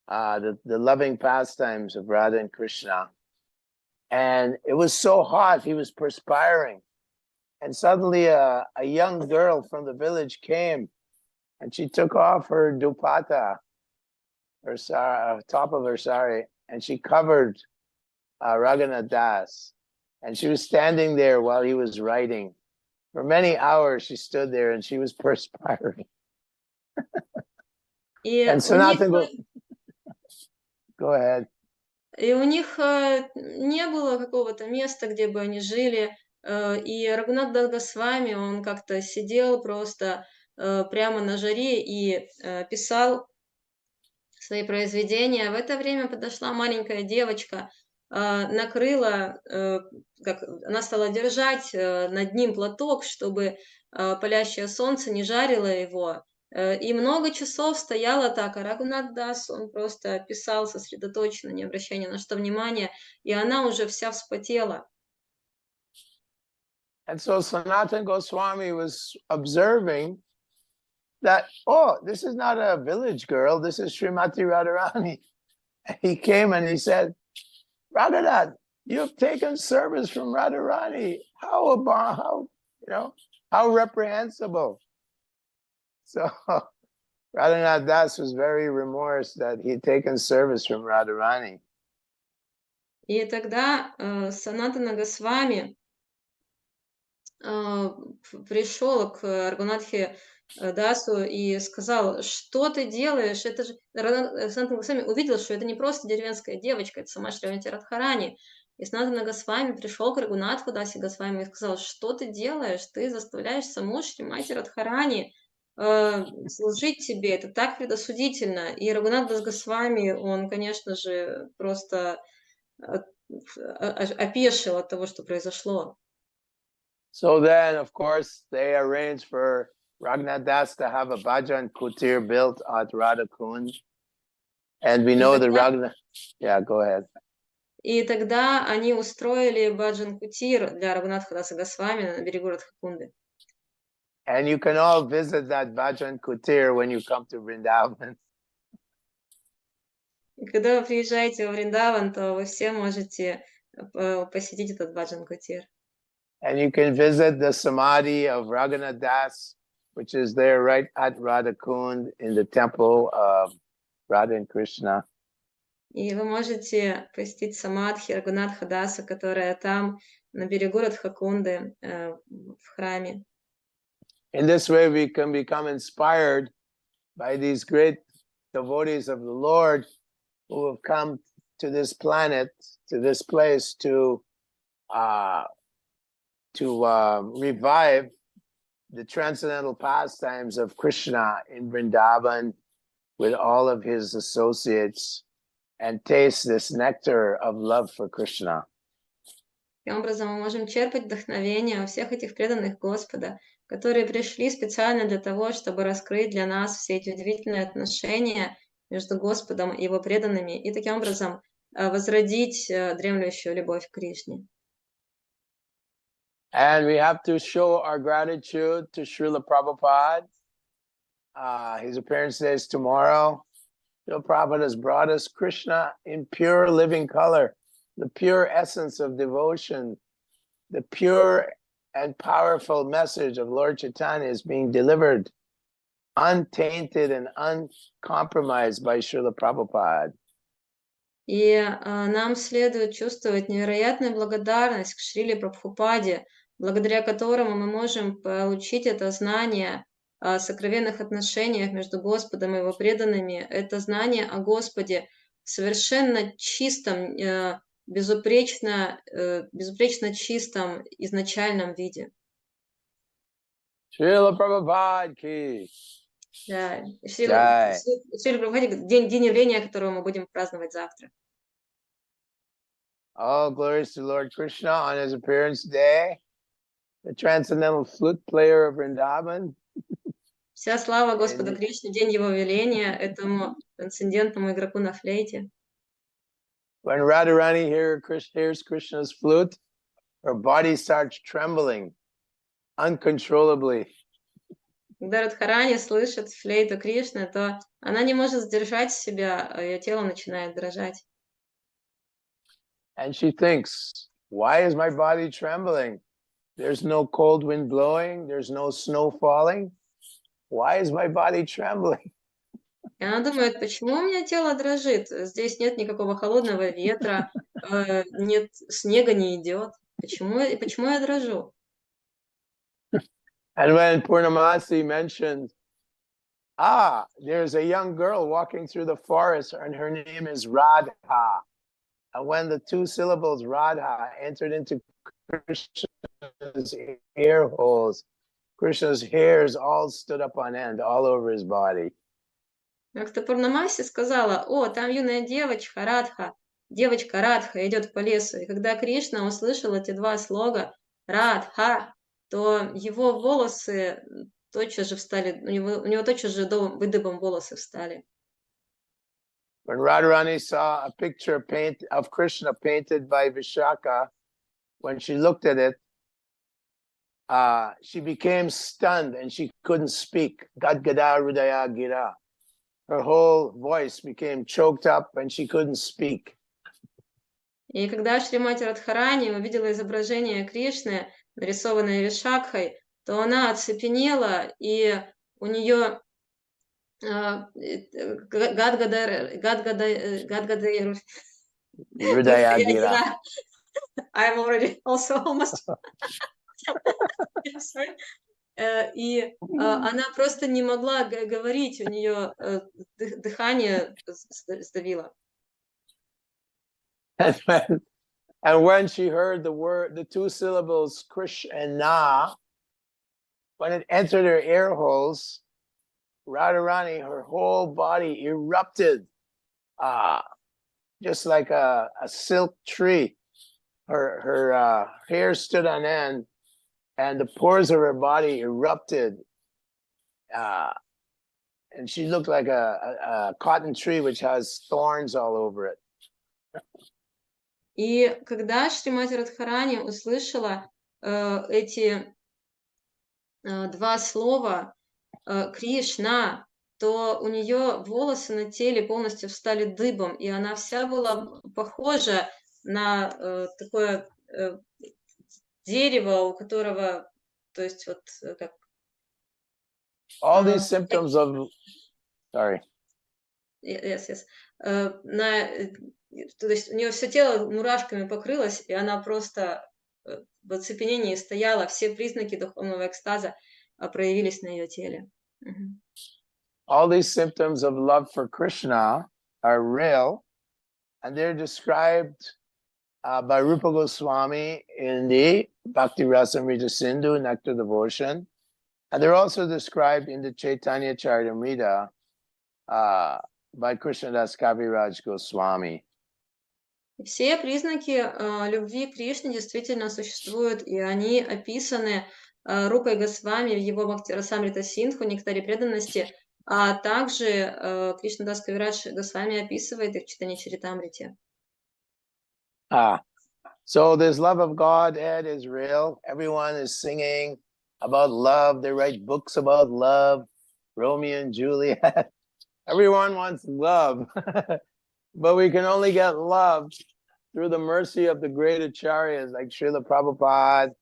the loving pastimes of Radha and Krishna. And it was so hot, he was perspiring. And suddenly a young girl from the village came, and she took off her dupatta, her top of her sari, and she covered Raghunath Das. And she was standing there while he was writing. For many hours she stood there and she was perspiring. And Sanatan, go ahead. И у них не было какого-то места, где бы они жили. И Рагунат Госвами, он как-то сидел просто прямо на жаре и писал свои произведения. В это время подошла маленькая девочка, накрыла, она стала держать над ним платок, чтобы палящее солнце не жарило его. И много часов стояла так, а Рагунат Дас, он просто писал сосредоточенно, не обращая ни на что внимания, и она уже вся вспотела. And so Sanatan Goswami was observing that, oh, this is not a village girl, this is Srimati Radharani. And he came and he said, Raghunath, you've taken service from Radharani. How reprehensible. So Raghunath Das was very remorse that he'd taken service from Radharani. И тогда Санатана Госвами пришел к Рагунатхе Дасу и сказал: что ты делаешь? Это же Санатана Госвами увидел, что это не просто деревенская девочка, это сама Шримати Радхарани. И Санатана Госвами пришел к Рагунатху Дасе Госвами и сказал: что ты делаешь? Ты заставляешь саму Шримати Радхарани служить тебе, это так предосудительно. И Рагунат Дас Госвами, он, конечно же, просто опешил от того, что произошло. So then, of course, they arranged for Raghunath Das to have a bhajan kutir built at Radhakund. And we know the Raghunath... Yeah, go ahead. И тогда они устроили баджан кутир для Рагунатха Даса Госвами на берегу Радхакунды. And you can all visit that bhajan kutir when you come to Vrindavan. И когда вы приезжаете во Вриндаван, то вы все можете посетить этот баджан кутир. And you can visit the samadhi of Raghunath Das, which is there right at Radhakund in the temple of Radha and Krishna. И вы можете посетить самадхи Рагунатха Даса, которая там на берегу Радхакунды в храме. In this way, we can become inspired by these great devotees of the Lord who have come to this planet, to this place to revive the transcendental pastimes of Krishna in Vrindavan with all of his associates and taste this nectar of love for Krishna. Таким образом, мы можем черпать вдохновение у всех этих преданных Господа, которые пришли специально для того, чтобы раскрыть для нас все эти удивительные отношения между Господом и Его преданными, и таким образом возродить дремлющую любовь к Кришне. And we have to show our gratitude to Srila Prabhupada. His appearance today is tomorrow. Srila Prabhupada has brought us Krishna in pure living color, the pure essence of devotion, the pure and powerful message of Lord Chaitanya is being delivered, untainted and uncompromised by Srila Prabhupada. И нам следует чувствовать невероятную благодарность к Шриле Прабхупаде, благодаря которому мы можем получить это знание о сокровенных отношениях между Господом и Его преданными, это знание о Господе в совершенно чистом, безупречно чистом изначальном виде. Шрила Прабхупад ки. Да, Шрила Прабхупаде, день явления, которого мы будем праздновать завтра. All glories to Lord Krishna on his appearance day, the transcendental flute player of Vrindavan. Вся слава Господу Кришне, день Его веления, этому трансцендентному игроку на флейте. When Radharani hears Krishna's flute, her body starts trembling uncontrollably. Когда Радхарани слышит флейту Кришны, то она не может сдержать себя, ее тело начинает дрожать. And she thinks, why is my body trembling? There's no cold wind blowing, there's no snow falling. Why is my body trembling? И она думает, почему у меня тело дрожит? Здесь нет никакого холодного ветра, нет, снега не идет. Почему я дрожу? And when Purnamasi mentioned, there's a young girl walking through the forest and her name is Radha. And when the two syllables Radha entered into Krishna's ear holes, Krishna's hairs all stood up on end all over his body. Как-то Пурнамаси сказала, там юная девочка Радха идет по лесу. И когда Кришна услышал эти два слога Радха, то его волосы тотчас же встали, у него тотчас же дыбом волосы встали. When Radharani saw a picture of Krishna painted by Vishaka, when she looked at it, she became stunned and she couldn't speak. Gadgada Hridaya Gira. Her whole voice became choked up and she couldn't speak. И когда Шримати Радхарани увидела изображение Кришны, нарисованное Вишакхой, то она оцепенела, и у нее Hridaya Gira. I'm already also almost И она просто не могла говорить, у нее дыхание сдавило. And when she heard the two syllables Krishna, when it entered her ear holes, Radharani, her whole body erupted, just like a silk tree. Her hair stood on end, and the pores of her body erupted, and she looked like a cotton tree which has thorns all over it. И когда Шримати Радхарани услышала эти два слова Кришна, то у нее волосы на теле полностью встали дыбом, и она вся была похожа на такое дерево, у которого, то есть вот как... All these symptoms of... Sorry. Yes, yes. То есть у нее все тело мурашками покрылось, и она просто в оцепенении стояла, все признаки духовного экстаза проявились на ее теле. All these symptoms of love for Krishna are real, and they're described by Rupa Goswami in the Bhakti Rasamrita Sindhu, Nectar Devotion, and they're also described in the Chaitanya Charitamrita by Krishnadas Kaviraj Goswami. Все признаки любви к Кришне действительно существуют, и они описаны Рупой Госвами в его Бхакти Расамрита Синдху, Нектаре преданности, а также Кришнадас Кавирадж Госвами описывает их в Чайтанья Чаритамрите. So this love of God, Ed, is real. Everyone is singing about love. They write books about love, Romeo and Juliet. Everyone wants love. But we can only get love through the mercy of the great acharyas like Srila Prabhupada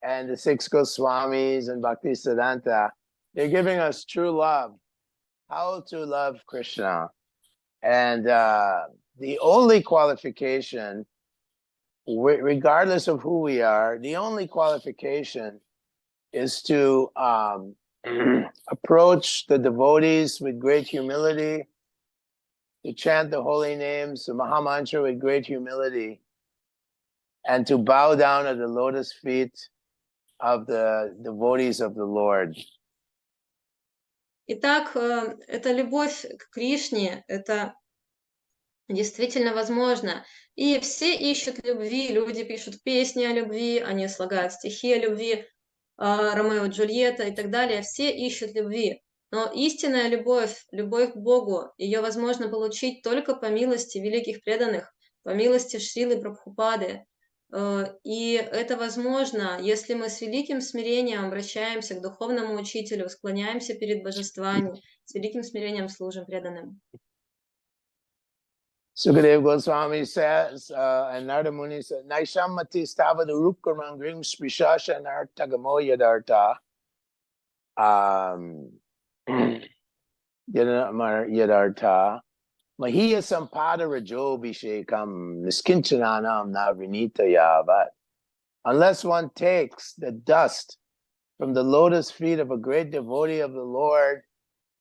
and the six Goswamis and Bhaktisiddhanta. They're giving us true love, how to love Krishna. And the only qualification, regardless of who we are, the only qualification is to approach the devotees with great humility, to chant the holy names, the Mahamantra with great humility, and to bow down at the lotus feet of the devotees of the Lord. Итак, эта любовь к Кришне, это действительно возможно. И все ищут любви, люди пишут песни о любви, они слагают стихи о любви, Ромео и Джульетта и так далее. Все ищут любви. Но истинная любовь, любовь к Богу, ее возможно получить только по милости великих преданных, по милости Шрилы Прабхупады. И это возможно, если мы с великим смирением обращаемся к духовному учителю, склоняемся перед божествами, с великим смирением служим преданным. Sukadeva Goswami says, and Narada Muni says, Naishamati stavadu rupkarmangrim sprishasha nartagamo yadarta. Yadarta. Mahiya sampada rajobhishekam niskinchananam navinita yavat. Unless one takes the dust from the lotus feet of a great devotee of the Lord,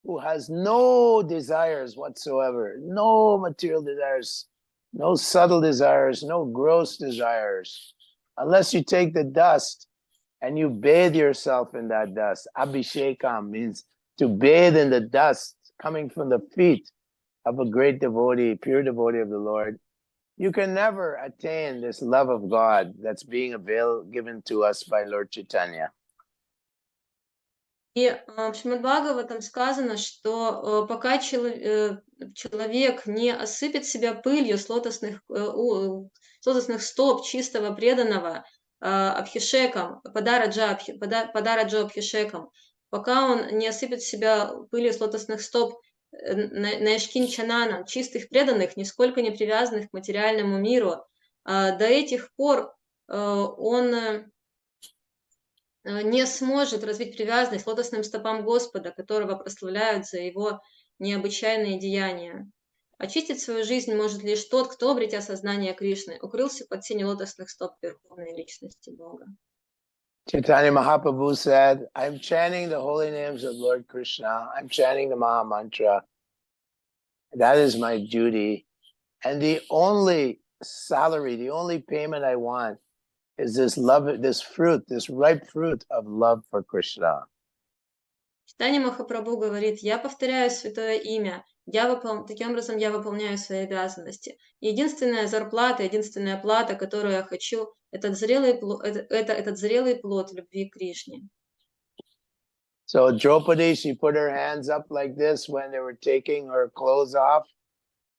who has no desires whatsoever, no material desires, no subtle desires, no gross desires. Unless you take the dust and you bathe yourself in that dust. Abhishekam means to bathe in the dust coming from the feet of a great devotee, pure devotee of the Lord. You can never attain this love of God that's being given to us by Lord Chaitanya. И в Шримад Бхагаватам сказано, что пока человек не осыпет себя пылью с лотосных стоп чистого преданного абхишеком, падараджа абхишеком, пока он не осыпет себя пылью с лотосных стоп наишкинчананом, чистых преданных, нисколько не привязанных к материальному миру, до этих пор он не сможет развить привязанность к лотосным стопам Господа, которого прославляют за его необычайные деяния. Очистить свою жизнь может лишь тот, кто, обретя сознание Кришны, укрылся под тенью лотосных стоп Верховной Личности Бога. Chaitanya Mahaprabhu said, I'm chanting the holy names of Lord Krishna. I'm chanting the Maha Mantra. That is my duty. And the only salary, the only payment I want is this love, this fruit, this ripe fruit of love for Krishna. Читание Махапрабху говорит, я повторяю святое имя, таким образом я выполняю свои обязанности. Единственная зарплата, единственная плата, которую я хочу, этот зрелый плод любви к Кришне. So Draupadi, she put her hands up like this when they were taking her clothes off.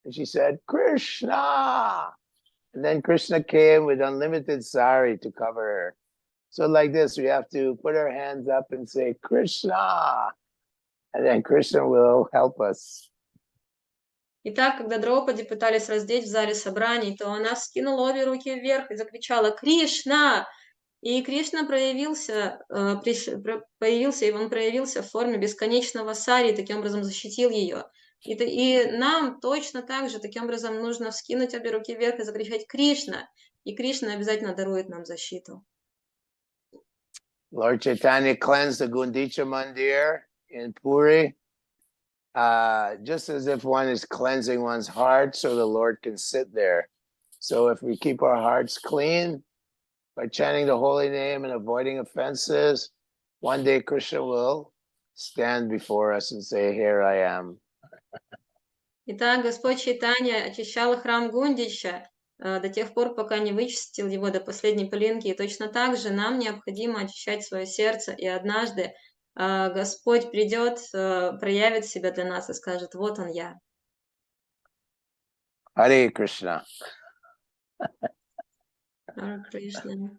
And she said, Krishna! And then Krishna came with unlimited sari to cover her. So like this, we have to put our hands up and say, Krishna! And then Krishna will help us. Итак, когда Драупади пытались раздеть в зале собраний, то она скинула обе руки вверх и закричала «Кришна!». И Кришна проявился, и он проявился в форме бесконечного сари, и таким образом защитил ее. И нам точно так же, таким образом, нужно вскинуть обе руки вверх и закричать «Кришна!». И Кришна обязательно дарует нам защиту. Lord Chaitanya cleansed the Gundicha Mandir in Puri, just as if one is cleansing one's heart so the Lord can sit there. So if we keep our hearts clean by chanting the holy name and avoiding offenses, one day Krishna will stand before us and say, here I am. Итак, Господь Чайтанья очищал храм Гундича до тех пор, пока не вычистил его до последней пылинки. И точно так же нам необходимо очищать свое сердце. И однажды Господь придет, проявит себя для нас и скажет, вот он я. Hare Krishna. Hare Krishna.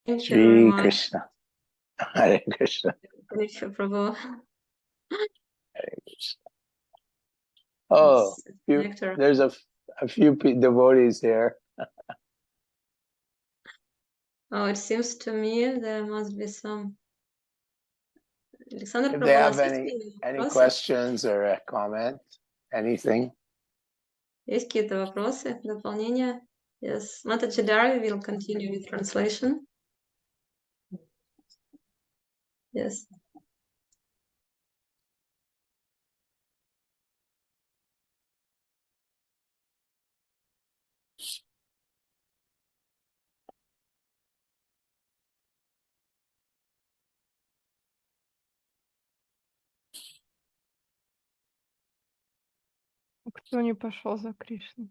Thank you Shri very much. Krishna. Hare Krishna. Krishna Prabhu. Hare Krishna. Oh, there's a few devotees here. Oh, it seems to me there must be some. Alexander If Prabhu, they have any questions or a comment, anything. Есть какие-то вопросы, дополнения? Yes, Mataji Dari will continue with translation. Yes. Кто не пошел за Кришной?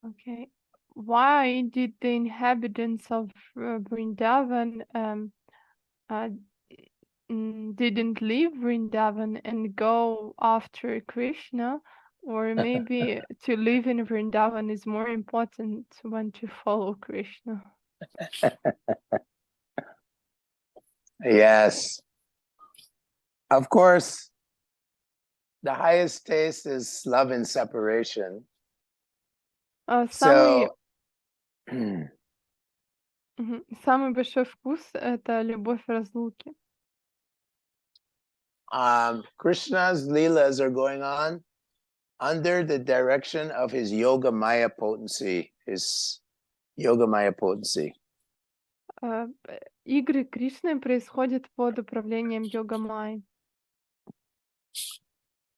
Okay. Why did the inhabitants of Vrindavan didn't leave Vrindavan and go after Krishna? Or maybe to live in Vrindavan is more important than to follow Krishna. Yes. Of course, the highest taste is love and separation. Самый большой вкус — это любовь в разлуке. Krishna's leelas are going on under the direction of his Yoga Maya potency, Игры Кришны происходят под управлением Йога Майи.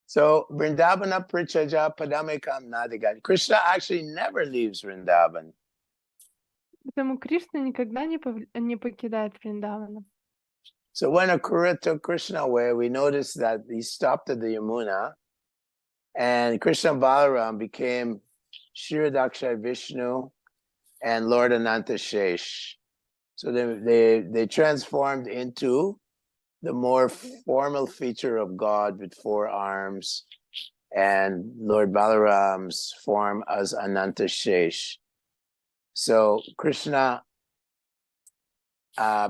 So Vrindavana Prichaja Padamekam Nadigan. Krishna actually never leaves Vrindavan. Поэтому Кришна никогда не покидает Вриндавана. So when Akrura took Krishna away, we noticed that he stopped at the Yamuna, and Krishna Balaram became Shiradakshay Vishnu and Lord Ananta Shesh. So they transformed into the more formal feature of God with 4 arms, and Lord Balaram's form as Ananta Shesh. So Krishna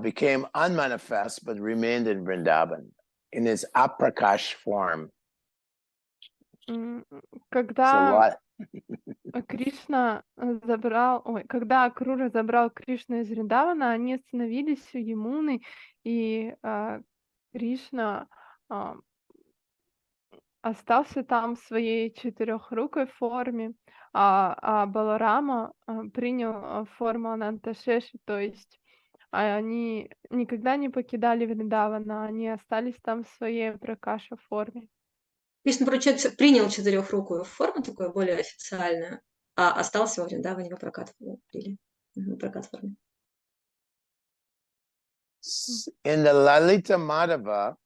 became unmanifest but remained in Vrindavan in his Aprakash form. Когда Кришна забрал, когда Крура забрал Кришну из Вриндавана, они остановились у Ямуны, и Кришна остался там в своей четырехрукой форме, а Баларама принял форму Ананташеши, то есть они никогда не покидали Вриндавана, они остались там в своей пракаша форме. Кришна, получается, принял четырехрукую форму, такую более официальную, а остался во Вриндаване во прокат форме. In the Lalita Madhava,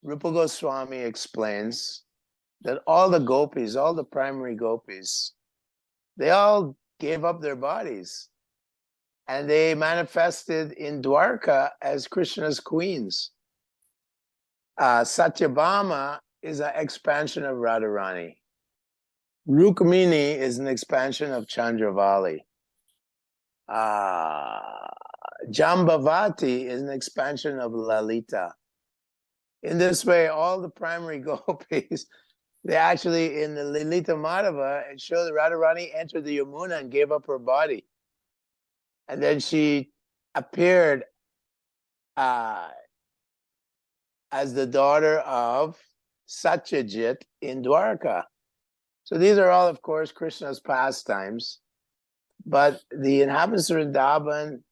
Rupa Goswami explains that all the gopis, all the primary gopis, they all gave up their bodies and they manifested in Dwarka as Krishna's queens. Satyabhama is an expansion of Radharani. Rukmini is an expansion of Chandravali. Jambavati is an expansion of Lalita. In this way, all the primary gopis, they actually, in the Lalita Madhava, it shows Radharani entered the Yamuna and gave up her body. And then she appeared as the daughter of Satyajit in Dwarka. So these are all, of course, Krishna's pastimes. But the inhabitants of Vrindavan,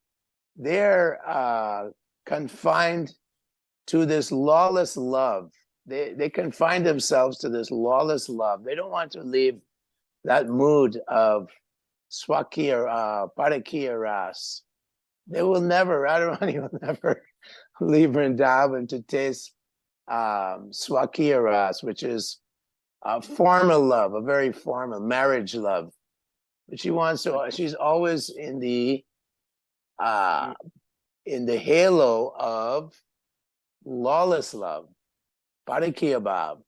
they're confined to this lawless love. They confine themselves to this lawless love. They don't want to leave that mood of Swakiya, Parakiya ras. They will never, Radharani will never leave Vrindavan to taste Swakiya ras, which is a formal love, a very formal marriage love. But she wants to, she's always in the halo of lawless love, Parakiya bhav,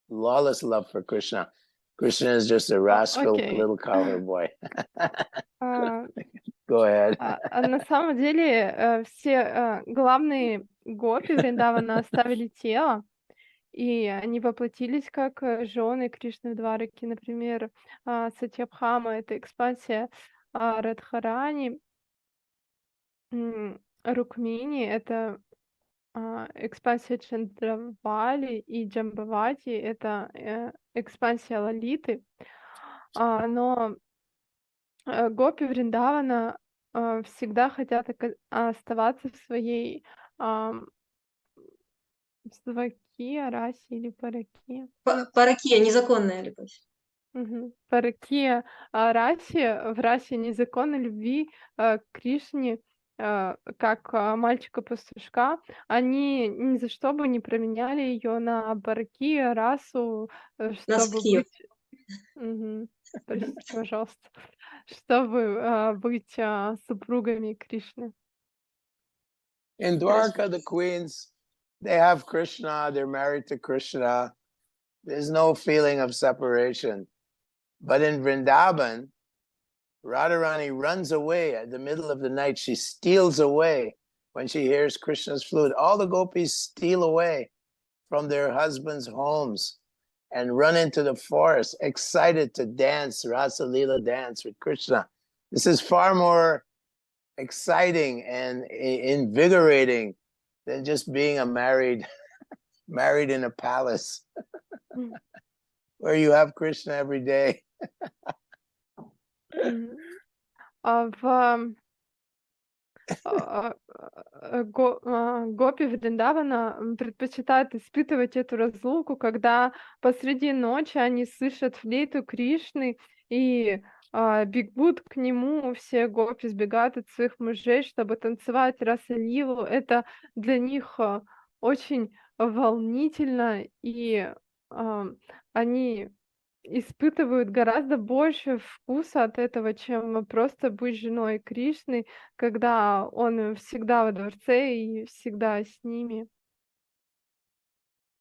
lawless love for Krishna. Krishna is just a rascal little cowherd boy. Go ahead. На самом деле все главные гопи Вриндавана оставили тело, и они воплотились как жены Кришны в Двараке. Например, Сатьябхама — это экспансия Радхарани, Рукмини — это экспансия Чандравали, и Джамбавати — это экспансия Лалиты. Но гопи Вриндавана всегда хотят оставаться в своей свакия, расе или паракия. Паракия, незаконная любовь. Паракия расе, в расе незаконной любви к Кришне, как мальчика-пастушка, они ни за что бы не променяли ее на паракия расу, чтобы быть... Простите, пожалуйста. Чтобы быть супругами Кришны. In Dwarka, the queens, they have Krishna, they're married to Krishna. There's no feeling of separation. But in Vrindavan, Radharani runs away at the middle of the night. She steals away when she hears Krishna's flute. All the gopis steal away from their husbands' homes and run into the forest, excited to dance, Rasa Leela dance with Krishna. This is far more exciting and invigorating than just being a married in a palace where you have Krishna every day. Гопи Вриндавана предпочитают испытывать эту разлуку, когда посреди ночи они слышат флейту Кришны и бегут к нему, все гопи сбегают от своих мужей, чтобы танцевать раса-лилу. Это для них очень волнительно, и они испытывают гораздо больше вкуса от этого, чем просто быть женой Кришны, когда он всегда во дворце и всегда с ними.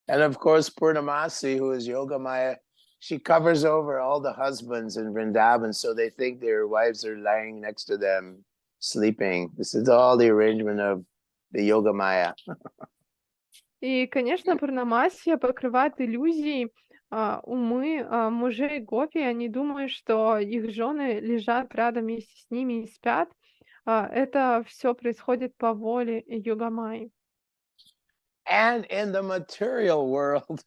And of course, Purnamasi, who is Yogamaya, she covers over all the husbands in Vrindavan, so they think their wives are lying next to them, sleeping. This is all the arrangement of the Yogamaya. И, конечно, Пурнамасия покрывает иллюзией умы мужей гопи, они думают, что их жены лежат рядом вместе с ними и спят. Это все происходит по воле Йогамайи. And in the material world,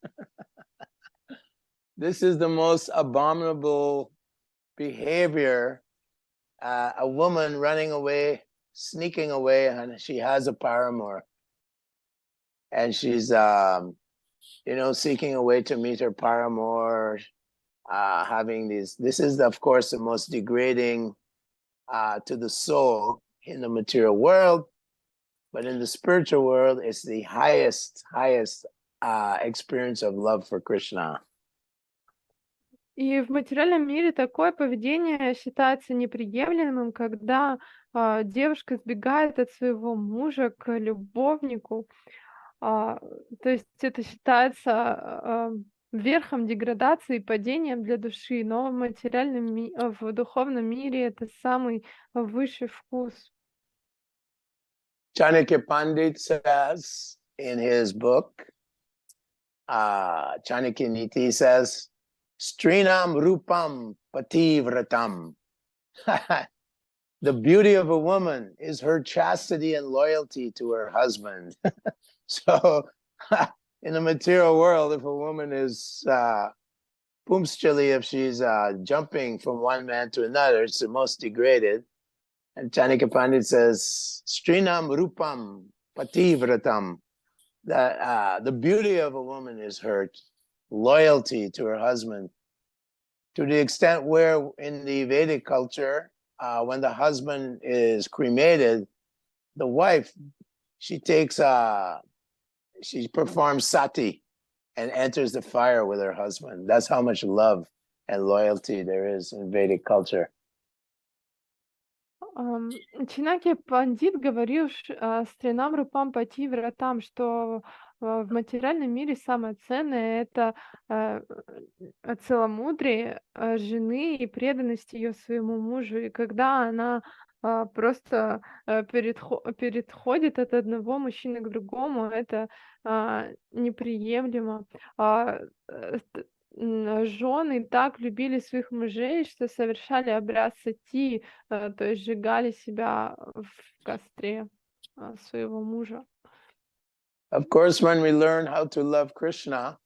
this is the most abominable behavior. A woman running away, sneaking away, and she has a paramour. And she's, seeking a way to meet her paramour, having these. This is, of course, the most degrading to the soul in the material world. But in the spiritual world, it's the highest experience of love for Krishna. И в материальном мире такое поведение считается неприемлемым, когда девушка сбегает от своего мужа к любовнику. То есть это считается верхом деградации и падением для души, но в духовном мире это самый высший вкус. Chanakya Pandit says in his book, Chanakya Niti says, Strinam Rupam Pativratam. The beauty of a woman is her chastity and loyalty to her husband. So in the material world, if a woman is pumschali, if she's jumping from one man to another, it's the most degraded. And Chanakya Pandit says, Strinam Rupam Pativratam. That the beauty of a woman is her loyalty to her husband, to the extent where in the Vedic culture, when the husband is cremated, the wife, she performs sati and enters the fire with her husband. That's how much love and loyalty there is in Vedic culture. Чинаки Пандит говорил стринам рупам пати вратам, что в материальном мире самое ценное это целомудрие жены и преданность ее своему мужу. И когда она просто переходит от одного мужчины к другому, это неприемлемо. Жены так любили своих мужей, что совершали обряд сати, то есть сжигали себя в костре своего мужа. Of course, when we learn how to love Krishna,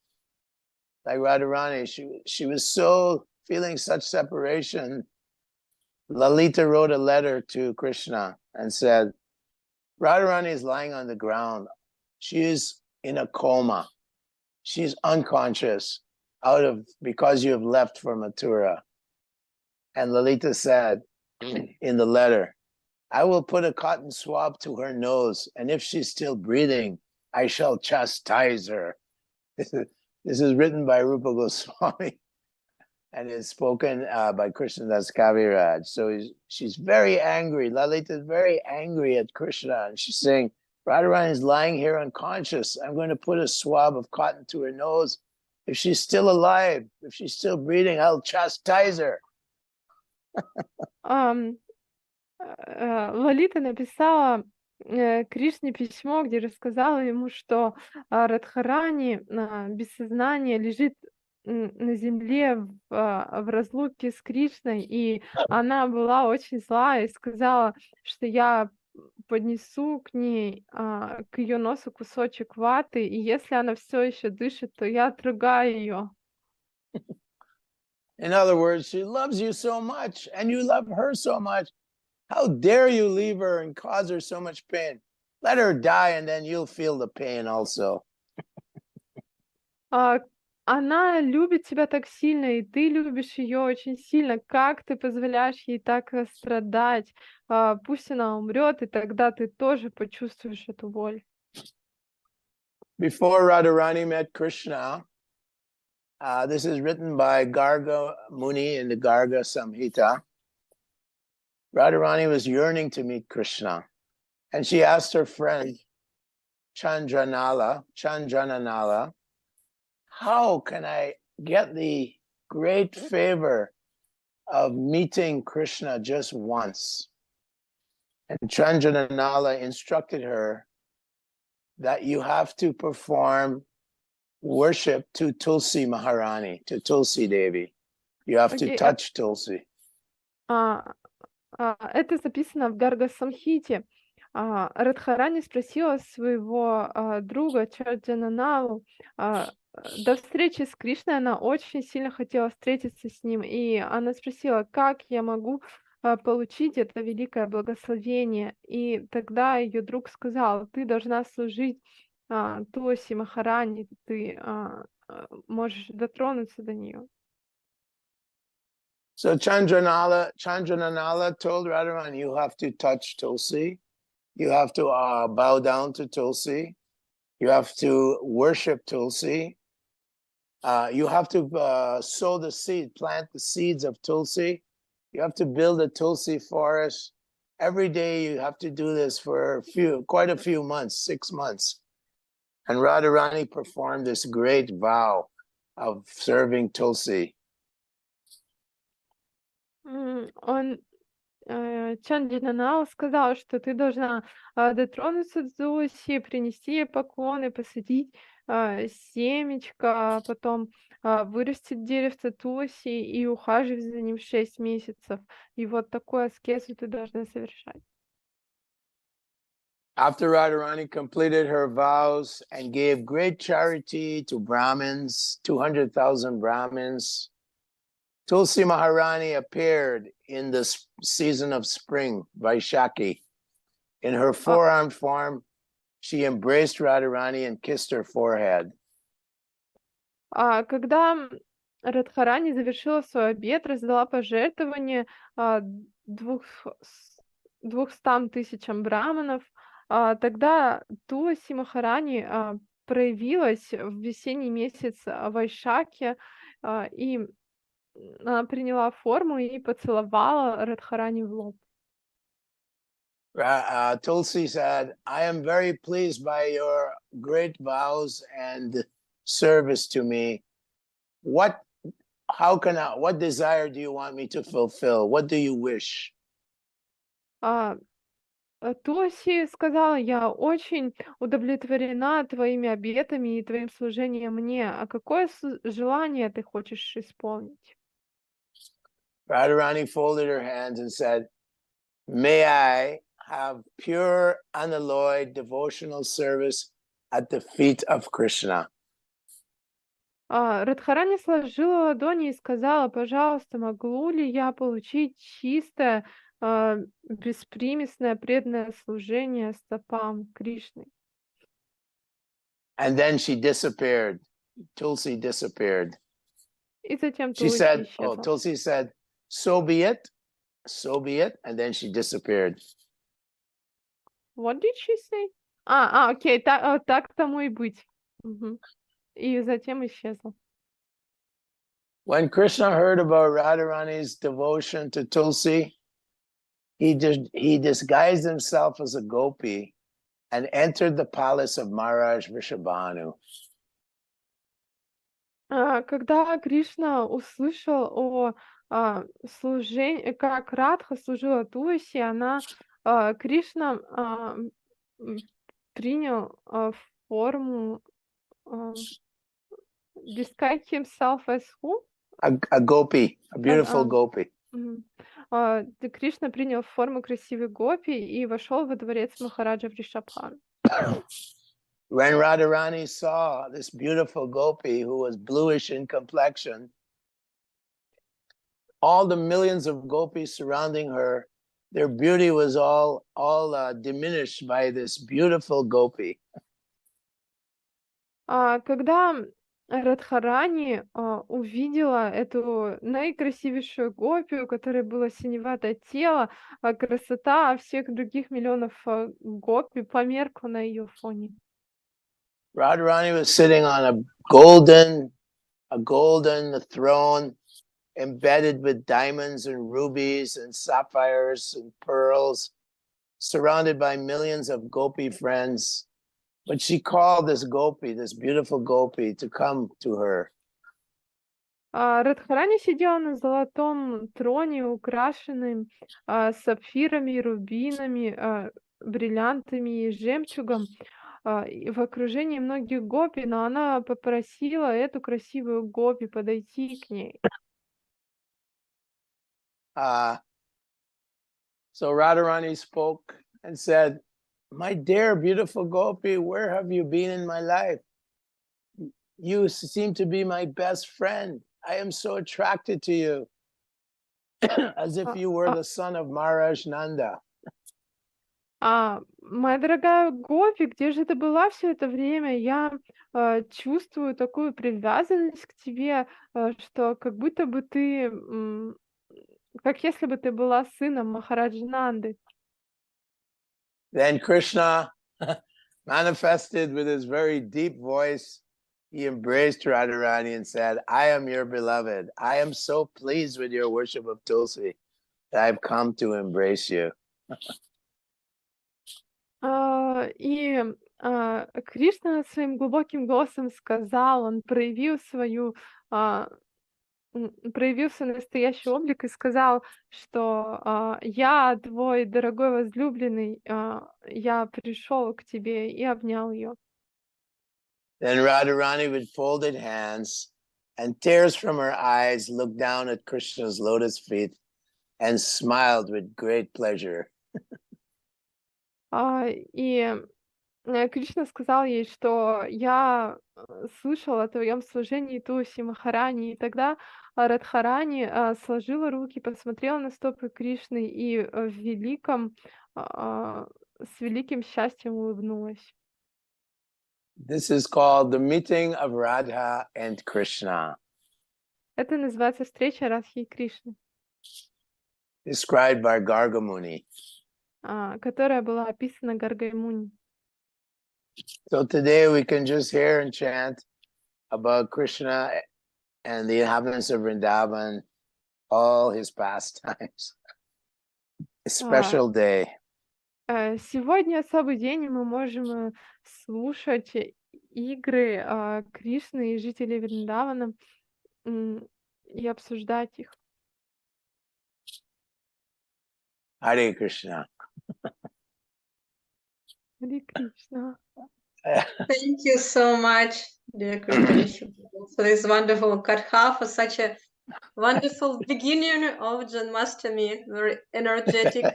like Radharani, she was so feeling such separation. Lalita wrote a letter to Krishna and said, Radharani is lying on the ground. She is in a coma. She's unconscious because you have left for Mathura. And Lalita said in the letter, I will put a cotton swab to her nose, and if she's still breathing, I shall chastise her. This is written by Rupa Goswami, and it's spoken by Krishnadas Kaviraj. So she's very angry. Lalita is very angry at Krishna, and she's saying, Radharani is lying here unconscious. I'm going to put a swab of cotton to her nose. If she's still alive, if she's still breathing, I'll chastise her. Лалита написала Кришне письмо, где рассказала ему, что Радхарани без сознания лежит на земле в разлуке с Кришной, и она была очень злая и сказала, что я поднесу к ней, к ее носу кусочек ваты, и если она все еще дышит, то я отругаю ее. In other words, she loves you so much, and you love her so much. How dare you leave her and cause her so much pain? Let her die, and then you'll feel the pain also. Она любит тебя так сильно, и ты любишь ее очень сильно. Как ты позволяешь ей так страдать? Пусть она умрет, и тогда ты тоже почувствуешь эту боль. Before Radharani met Krishna, this is written by Garga Muni in the Garga Samhita. Radharani was yearning to meet Krishna, and she asked her friend Chandranala, how can I get the great favor of meeting Krishna just once? And Chandranala instructed her that you have to perform worship to Tulsi Maharani, to Tulsi Devi. You have to Окей, touch Tulsi. это записано в Гарга Самхите. Радхарани спросила своего друга Чарджананаву, до встречи с Кришной она очень сильно хотела встретиться с ним, и она спросила, как я могу получить это великое благословение. И тогда ее друг сказал, ты должна служить Туаси Махарани, ты можешь дотронуться до нее. So Chandranala told Radharani, you have to touch Tulsi. You have to bow down to Tulsi. You have to worship Tulsi. You have to sow the seed, plant the seeds of Tulsi. You have to build a Tulsi forest. Every day you have to do this for quite a few months, 6 months. And Radharani performed this great vow of serving Tulsi. Он Чанджананал сказал, что ты должна дотронуться до Туси, принести ей поклоны, посадить семечко, потом вырастить деревце Туси и ухаживать за ним 6 месяцев. И вот такую аскезу ты должна совершать. After Radharani completed her vows and gave great charity to Brahmins, 200,000 Brahmins, Tulsi Maharani appeared in the season of spring, Vaishakhi. In her four-armed form, she embraced Radharani and kissed her forehead. Когда Радхарани завершила свой обет, раздала пожертвование 200 тысячам браманов, тогда Туаси Махарани проявилась в весенний месяц Вайшакхи, и она приняла форму и поцеловала Радхарани в лоб. Tulsi said, I am very pleased by your great vows and service to me. What desire do you want me to fulfill? What do you wish? Туаси сказала, я очень удовлетворена твоими обетами и твоим служением мне. А какое желание ты хочешь исполнить? Radharani folded her hands and said, may I have pure, unalloyed devotional service at the feet of Krishna. Радхарани сложила ладони и сказала, пожалуйста, могу ли я получить чистое, беспримесное, преданное служение стопам Кришны? And then she disappeared. Tulsi disappeared. И затем She Туаси said, исчезла. Tulsi said, so be it, and then she disappeared. What did she say? Окей, так тому и быть. И затем исчезла. When Krishna heard about Radharani's devotion to Tulsi, he disguised himself as a gopi and entered the palace of Maharaj Vrishabhanu. Когда Кришна услышал о служении, как Радха служила Туаси, Кришна принял форму, disguised himself as who? A gopi, a beautiful gopi. Кришна принял форму красивой гопи и вошел во дворец Махараджа Вришабхана. When Radharani saw this beautiful gopi who was bluish in complexion, all the millions of gopis surrounding her, their beauty was all diminished by this beautiful gopi. Когда Радхарани увидела эту наикрасивейшую гопи, у которой было синеватое тело, красота всех других миллионов гопи померкла на ее фоне. Radharani was sitting on a golden throne embedded with diamonds and rubies and sapphires and pearls, surrounded by millions of gopi friends. But she called this gopi, this beautiful gopi, to come to her. Радхарани сидела на золотом троне, украшенным сапфирами, рубинами, бриллиантами и жемчугом. в окружении многих гопи, но она попросила эту красивую гопи подойти к ней. So Radharani spoke and said, "My dear beautiful Gopi, where have you been in my life? You seem to be my best friend. I am so attracted to you, as if you were the son of Maharaj Nanda." Моя дорогая Гопи, где же ты была все это время? Я чувствую такую привязанность к тебе, что как будто бы ты, как если бы ты была сыном Махараджи Нанды. Then Krishna manifested with his very deep voice. He embraced Radharani and said, "I am your beloved. I am so pleased with your worship of Tulsi that I've come to embrace you." И Кришна своим глубоким голосом сказал, он проявил свой настоящий облик и сказал, что я твой дорогой возлюбленный, я пришел к тебе и обнял ее. Then Radharani with folded hands and tears from her eyes looked down at Krishna's lotus feet and smiled with great pleasure. И Кришна сказал ей, что я слышал о твоем служении Туси Махарани, и тогда Радхарани сложила руки, посмотрела на стопы Кришны и с великим счастьем улыбнулась. This is called the meeting of Radha and Krishna, Это называется встреча Радхи и Кришны, described by Garga Muni. которая была описана Гаргой Муни. So today we can just hear and chant about Krishna and the inhabitants of Vrindavan, all his pastimes. A special day. Сегодня особый день, и мы можем слушать игры Кришны и жителей Вриндавана и обсуждать их. Hare Krishna. Харе Кришна. Thank you so much, dear Kripanishi, for this wonderful Katha, for such a wonderful beginning of Janmashtami, very energetic.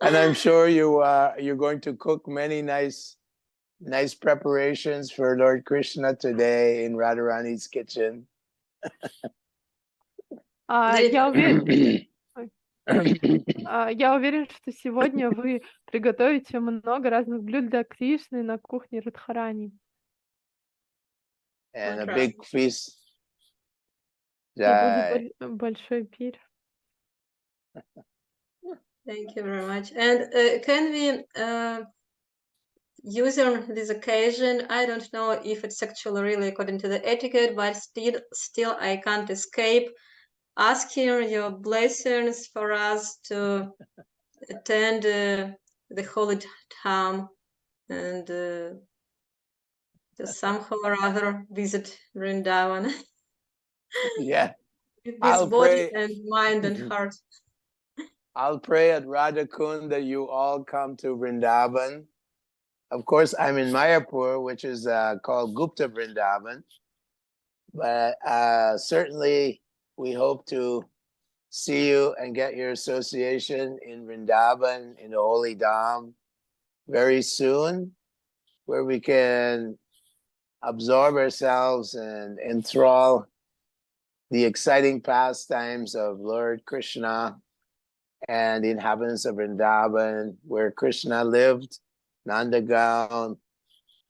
And I'm sure you're going to cook many nice preparations for Lord Krishna today in Radharani's kitchen. Я уверен, что сегодня вы приготовите много разных блюд для Кришны на кухне Радхарани. And a big feast. И будет большой пир. Thank you very much. And can we use on this occasion, I don't know if it's actually really according to the etiquette, but still I can't escape asking your blessings for us to attend the holy town and to somehow or other visit Vrindavan. Yeah. With this body and mind and heart. I'll pray at Radha Kund that you all come to Vrindavan. Of course, I'm in Mayapur, which is called Gupta Vrindavan. But certainly, we hope to see you and get your association in Vrindavan, in the Holy Dham, very soon, where we can absorb ourselves and enthrall the exciting pastimes of Lord Krishna and the inhabitants of Vrindavan, where Krishna lived, Nandagaon,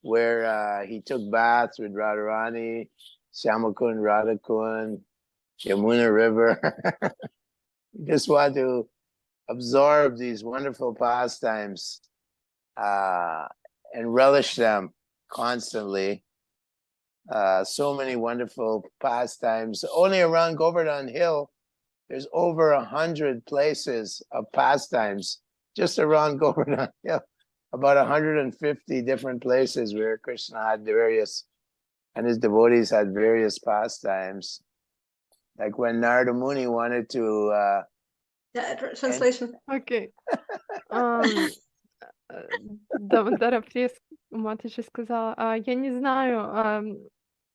where he took baths with Radharani, Shyamakund, Radhakund, Yamuna River. Just want to absorb these wonderful pastimes and relish them constantly. So many wonderful pastimes. Only around Govardhan Hill, there's over 100 places of pastimes just around Govardhan Hill. About 150 different places where Krishna had various, and his devotees had various pastimes. Like when Narada Muni wanted to... translation. Окей. Дамодар Матаджи сказала, я не знаю,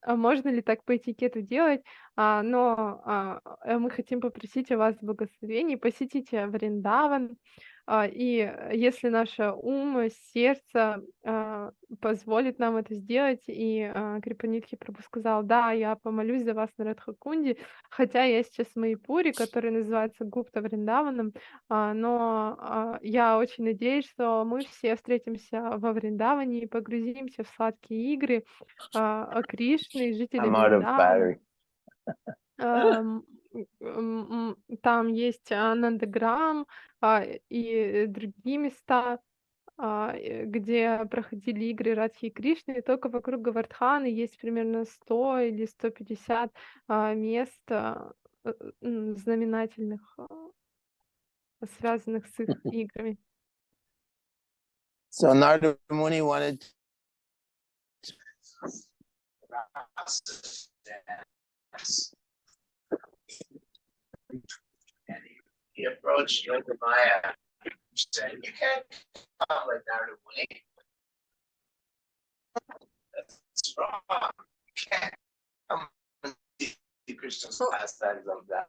можно ли так по этикету делать, но мы хотим попросить у вас благословений, посетите Вриндаван, и если наше ум, сердце позволит нам это сделать, и Крипанидхи Прабху сказал, да, я помолюсь за вас на Радхакунде, хотя я сейчас в Майпуре, который называется Гупта Вриндаваном, но я очень надеюсь, что мы все встретимся во Вриндаване и погрузимся в сладкие игры Кришны, жителей I'm out of Вриндавана. battery. Там есть Нандаграм и другие места, где проходили игры Радхи и Кришны, и только вокруг Гавардханы есть примерно 100 или 150 мест знаменательных, связанных с их играми. So Narada Muni wanted to and he approached Yogamaya and said, you can't come like Narada Muni. That's wrong. You can't come and see Krishna's pastimes of that.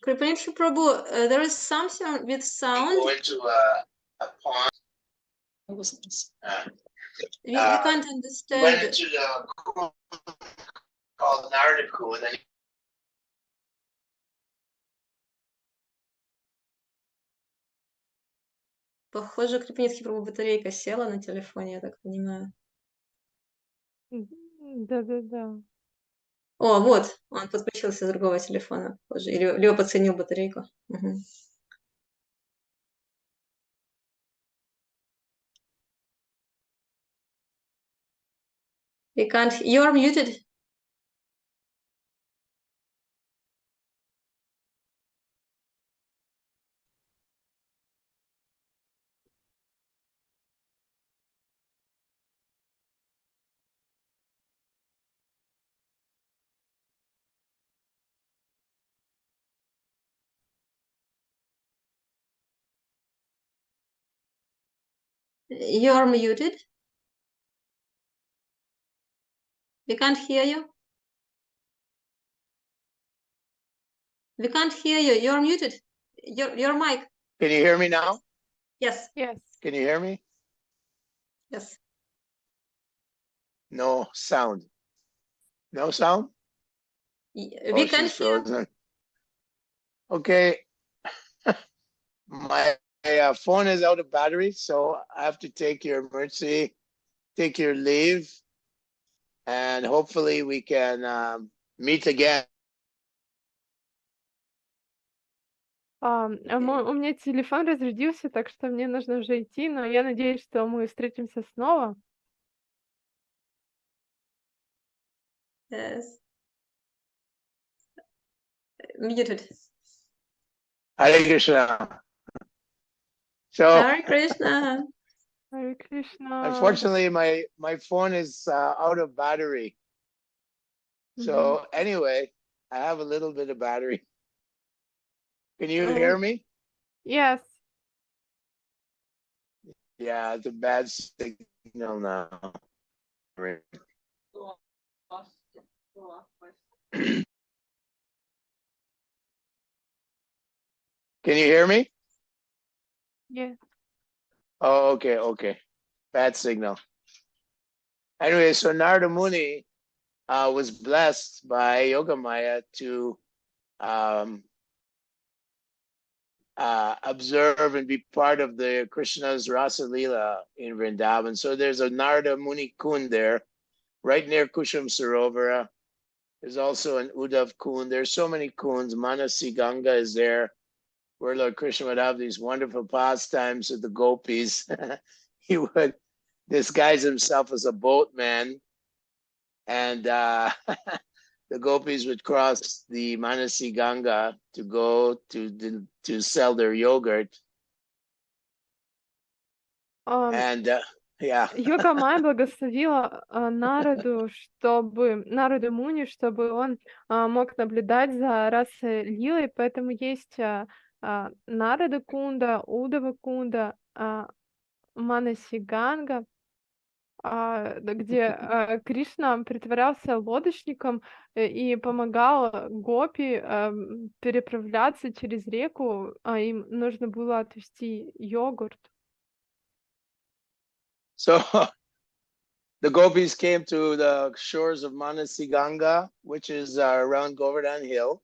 Kripanidhi Prabhu, there is something with sound. Go into a pond. We can't He understand. went into the pool called Narada Pool, and then Похоже, Крипанидхи Прабhu батарейка села на телефоне, я так понимаю. Да-да-да. О, вот, он подключился с другого телефона, похоже. Или Лео подсоединил батарейку. Угу. We can't. You're muted. You're muted. We can't hear you. We can't hear you. You're muted. Your mic. can you hear me now? Yes. Yes. Can you hear me? Yes. No sound. No sound? We can she's hear. frozen. Okay. My phone is out of battery, so I have to take your mercy, take your leave, and hopefully we can meet again. У меня телефон разрядился, так что мне нужно уже идти, но я надеюсь, что мы встретимся снова. Yes. Muted. Hare Krishna. So Hare Krishna. Hare Krishna. unfortunately, my phone is out of battery. So anyway, I have a little bit of battery. Can you hear me? Yes. Yeah, it's a bad signal now. Can you hear me? Yes. Oh, okay. Bad signal. Anyway, so Narada Muni was blessed by Yogamaya to observe and be part of the Krishna's Rasa Leela in Vrindavan. So there's a Narada Muni Kund there, right near Kusham Sarovara. There's also an Uddhav Kund. There's so many kunds. Manasi Ganga is there, where Lord Krishna would have these wonderful pastimes with the gopis. He would disguise himself as a boatman, and the gopis would cross the Manasi Ganga to go to sell their yogurt. And yeah. Йога-майя благословила Нараду Муни, чтобы он мог наблюдать за расой Лилой, поэтому есть Нарада Кунда, Удава Кунда, Манасиганга, где Кришна притворялся лодочником и помогал гопи переправляться через реку, а им нужно было отвезти йогурт. So the gopis came to the shores of Manasiganga, which is around Govardhan Hill.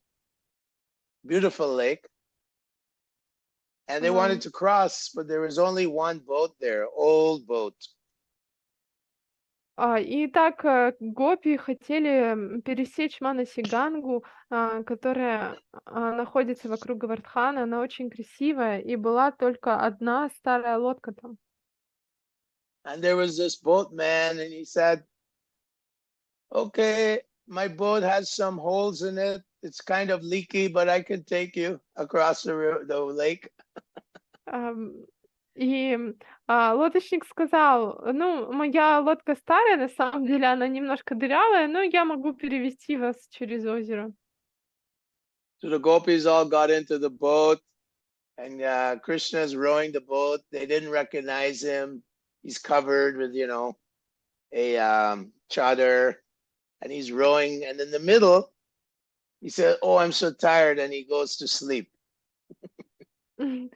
Beautiful lake. And they wanted to cross, but there was only one boat there, old boat. И так гопи хотели пересечь Манасигангу, которая находится вокруг Говардхана. Она очень красивая, и была только одна старая лодка там. And there was this boatman, and he said, okay, my boat has some holes in it. It's kind of leaky, but I can take you across the lake. И лодочник сказал, ну, моя лодка старая, на самом деле она немножко дырявая, но я могу перевести вас через озеро. So the gopis all got into the boat, and Krishna's rowing the boat. They didn't recognize him. He's covered with, a chadar, and he's rowing. And in the middle, he said, oh, I'm so tired, and he goes to sleep. Вот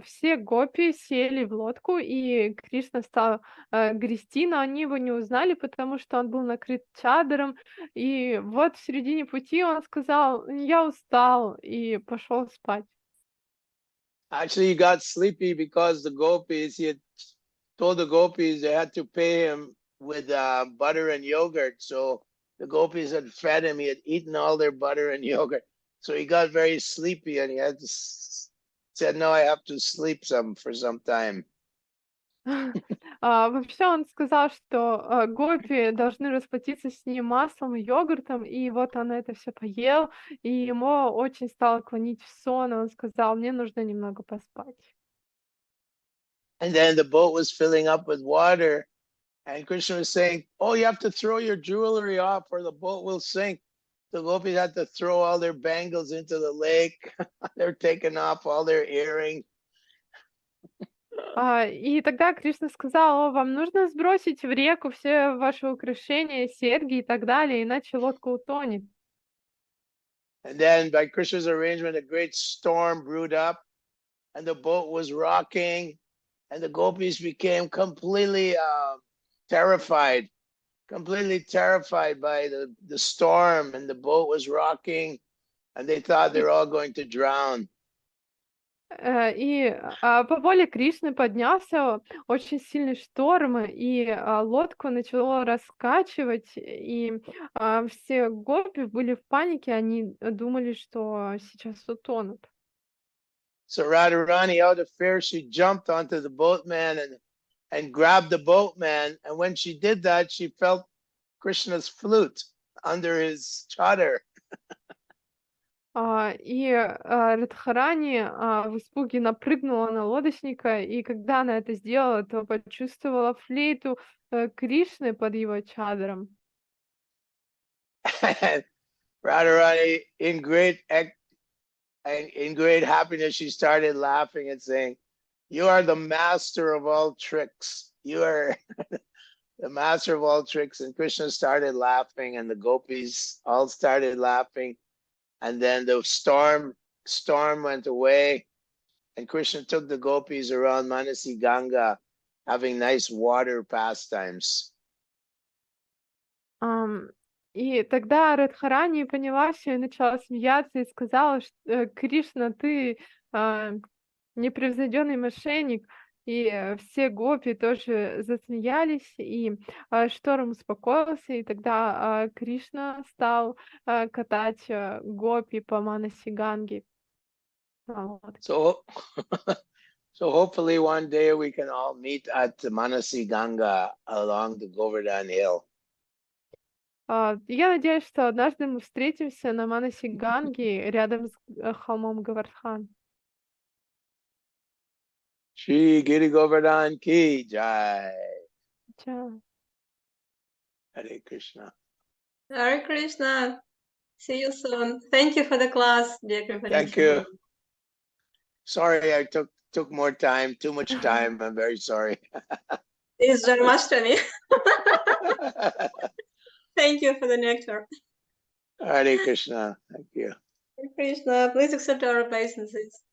все гопи сели в лодку, и Кришна стал грести, но они его не узнали, потому что он был накрыт чадром. И вот в середине пути он сказал, я устал, и пошел спать. Actually, he got sleepy because the gopis, he had told the gopis they had to pay him with butter and yogurt. So the gopis had fed him. He had eaten all their butter and yogurt. So he got very sleepy, and he had to said, no, I have to sleep for some time. Вообще он сказал, что гопи должны расплатиться с ним маслом и йогуртом, и вот он это все поел, и ему очень стало клонить в сон, и он сказал, мне нужно немного поспать. And then the boat was filling up with water, and Krishna was saying, oh, you have to throw your jewelry off or the boat will sink. The gopis had to throw all their bangles into the lake. They're taking off all their earrings. И тогда Кришна сказал, вам нужно сбросить в реку все ваши украшения, серьги и так далее, иначе лодка утонет. And then by Krishna's arrangement, a great storm brewed up, and the boat was rocking, and the gopis became completely terrified by the storm, and the boat was rocking, and they thought they were all going to drown. И по воле Кришны поднялся очень сильный шторм, и лодку начало раскачивать, и все гопи были в панике, они думали, что сейчас утонут. So Radharani, out of fear, she jumped onto the boatman and grabbed the boatman, and when she did that, she felt Krishna's flute under his chadar. И Радхарани в испуге напрыгнула на лодочника, и когда она это сделала, то почувствовала флейту Кришны под его чадром. Radharani, in great happiness, she started laughing and saying, you are the master of all tricks. You are the master of all tricks. And Krishna started laughing, and the gopis all started laughing. And then the storm went away, and Krishna took the gopis around Manasiganga, having nice water pastimes. И тогда Радхарани поняла все и начала смеяться и сказала, что Кришна, ты непревзойденный мошенник. И все гопи тоже засмеялись, и шторм успокоился, и тогда Кришна стал катать гопи по Манасиганге. So hopefully one day we can all meet at Manasiganga along the Govardhan Hill. Я надеюсь, что однажды мы встретимся на Манасиганге рядом с холмом Говардхан. Shri Giri Govardhan ki jai. Hare Krishna. Hare Krishna. See you soon. Thank you for the class, dear Kripanishi. Thank you. Sorry, I took took more time, too much time. I'm very sorry. It's Janmashtami. Thank you for the nectar. Hare Krishna. Thank you. Hare Krishna, please accept our obeisances.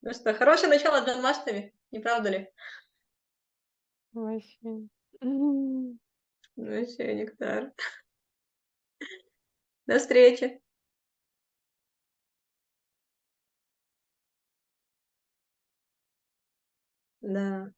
Ну что, хорошее начало Джанмаштами, не правда ли? Вообще. Вообще нектар. До встречи. Да.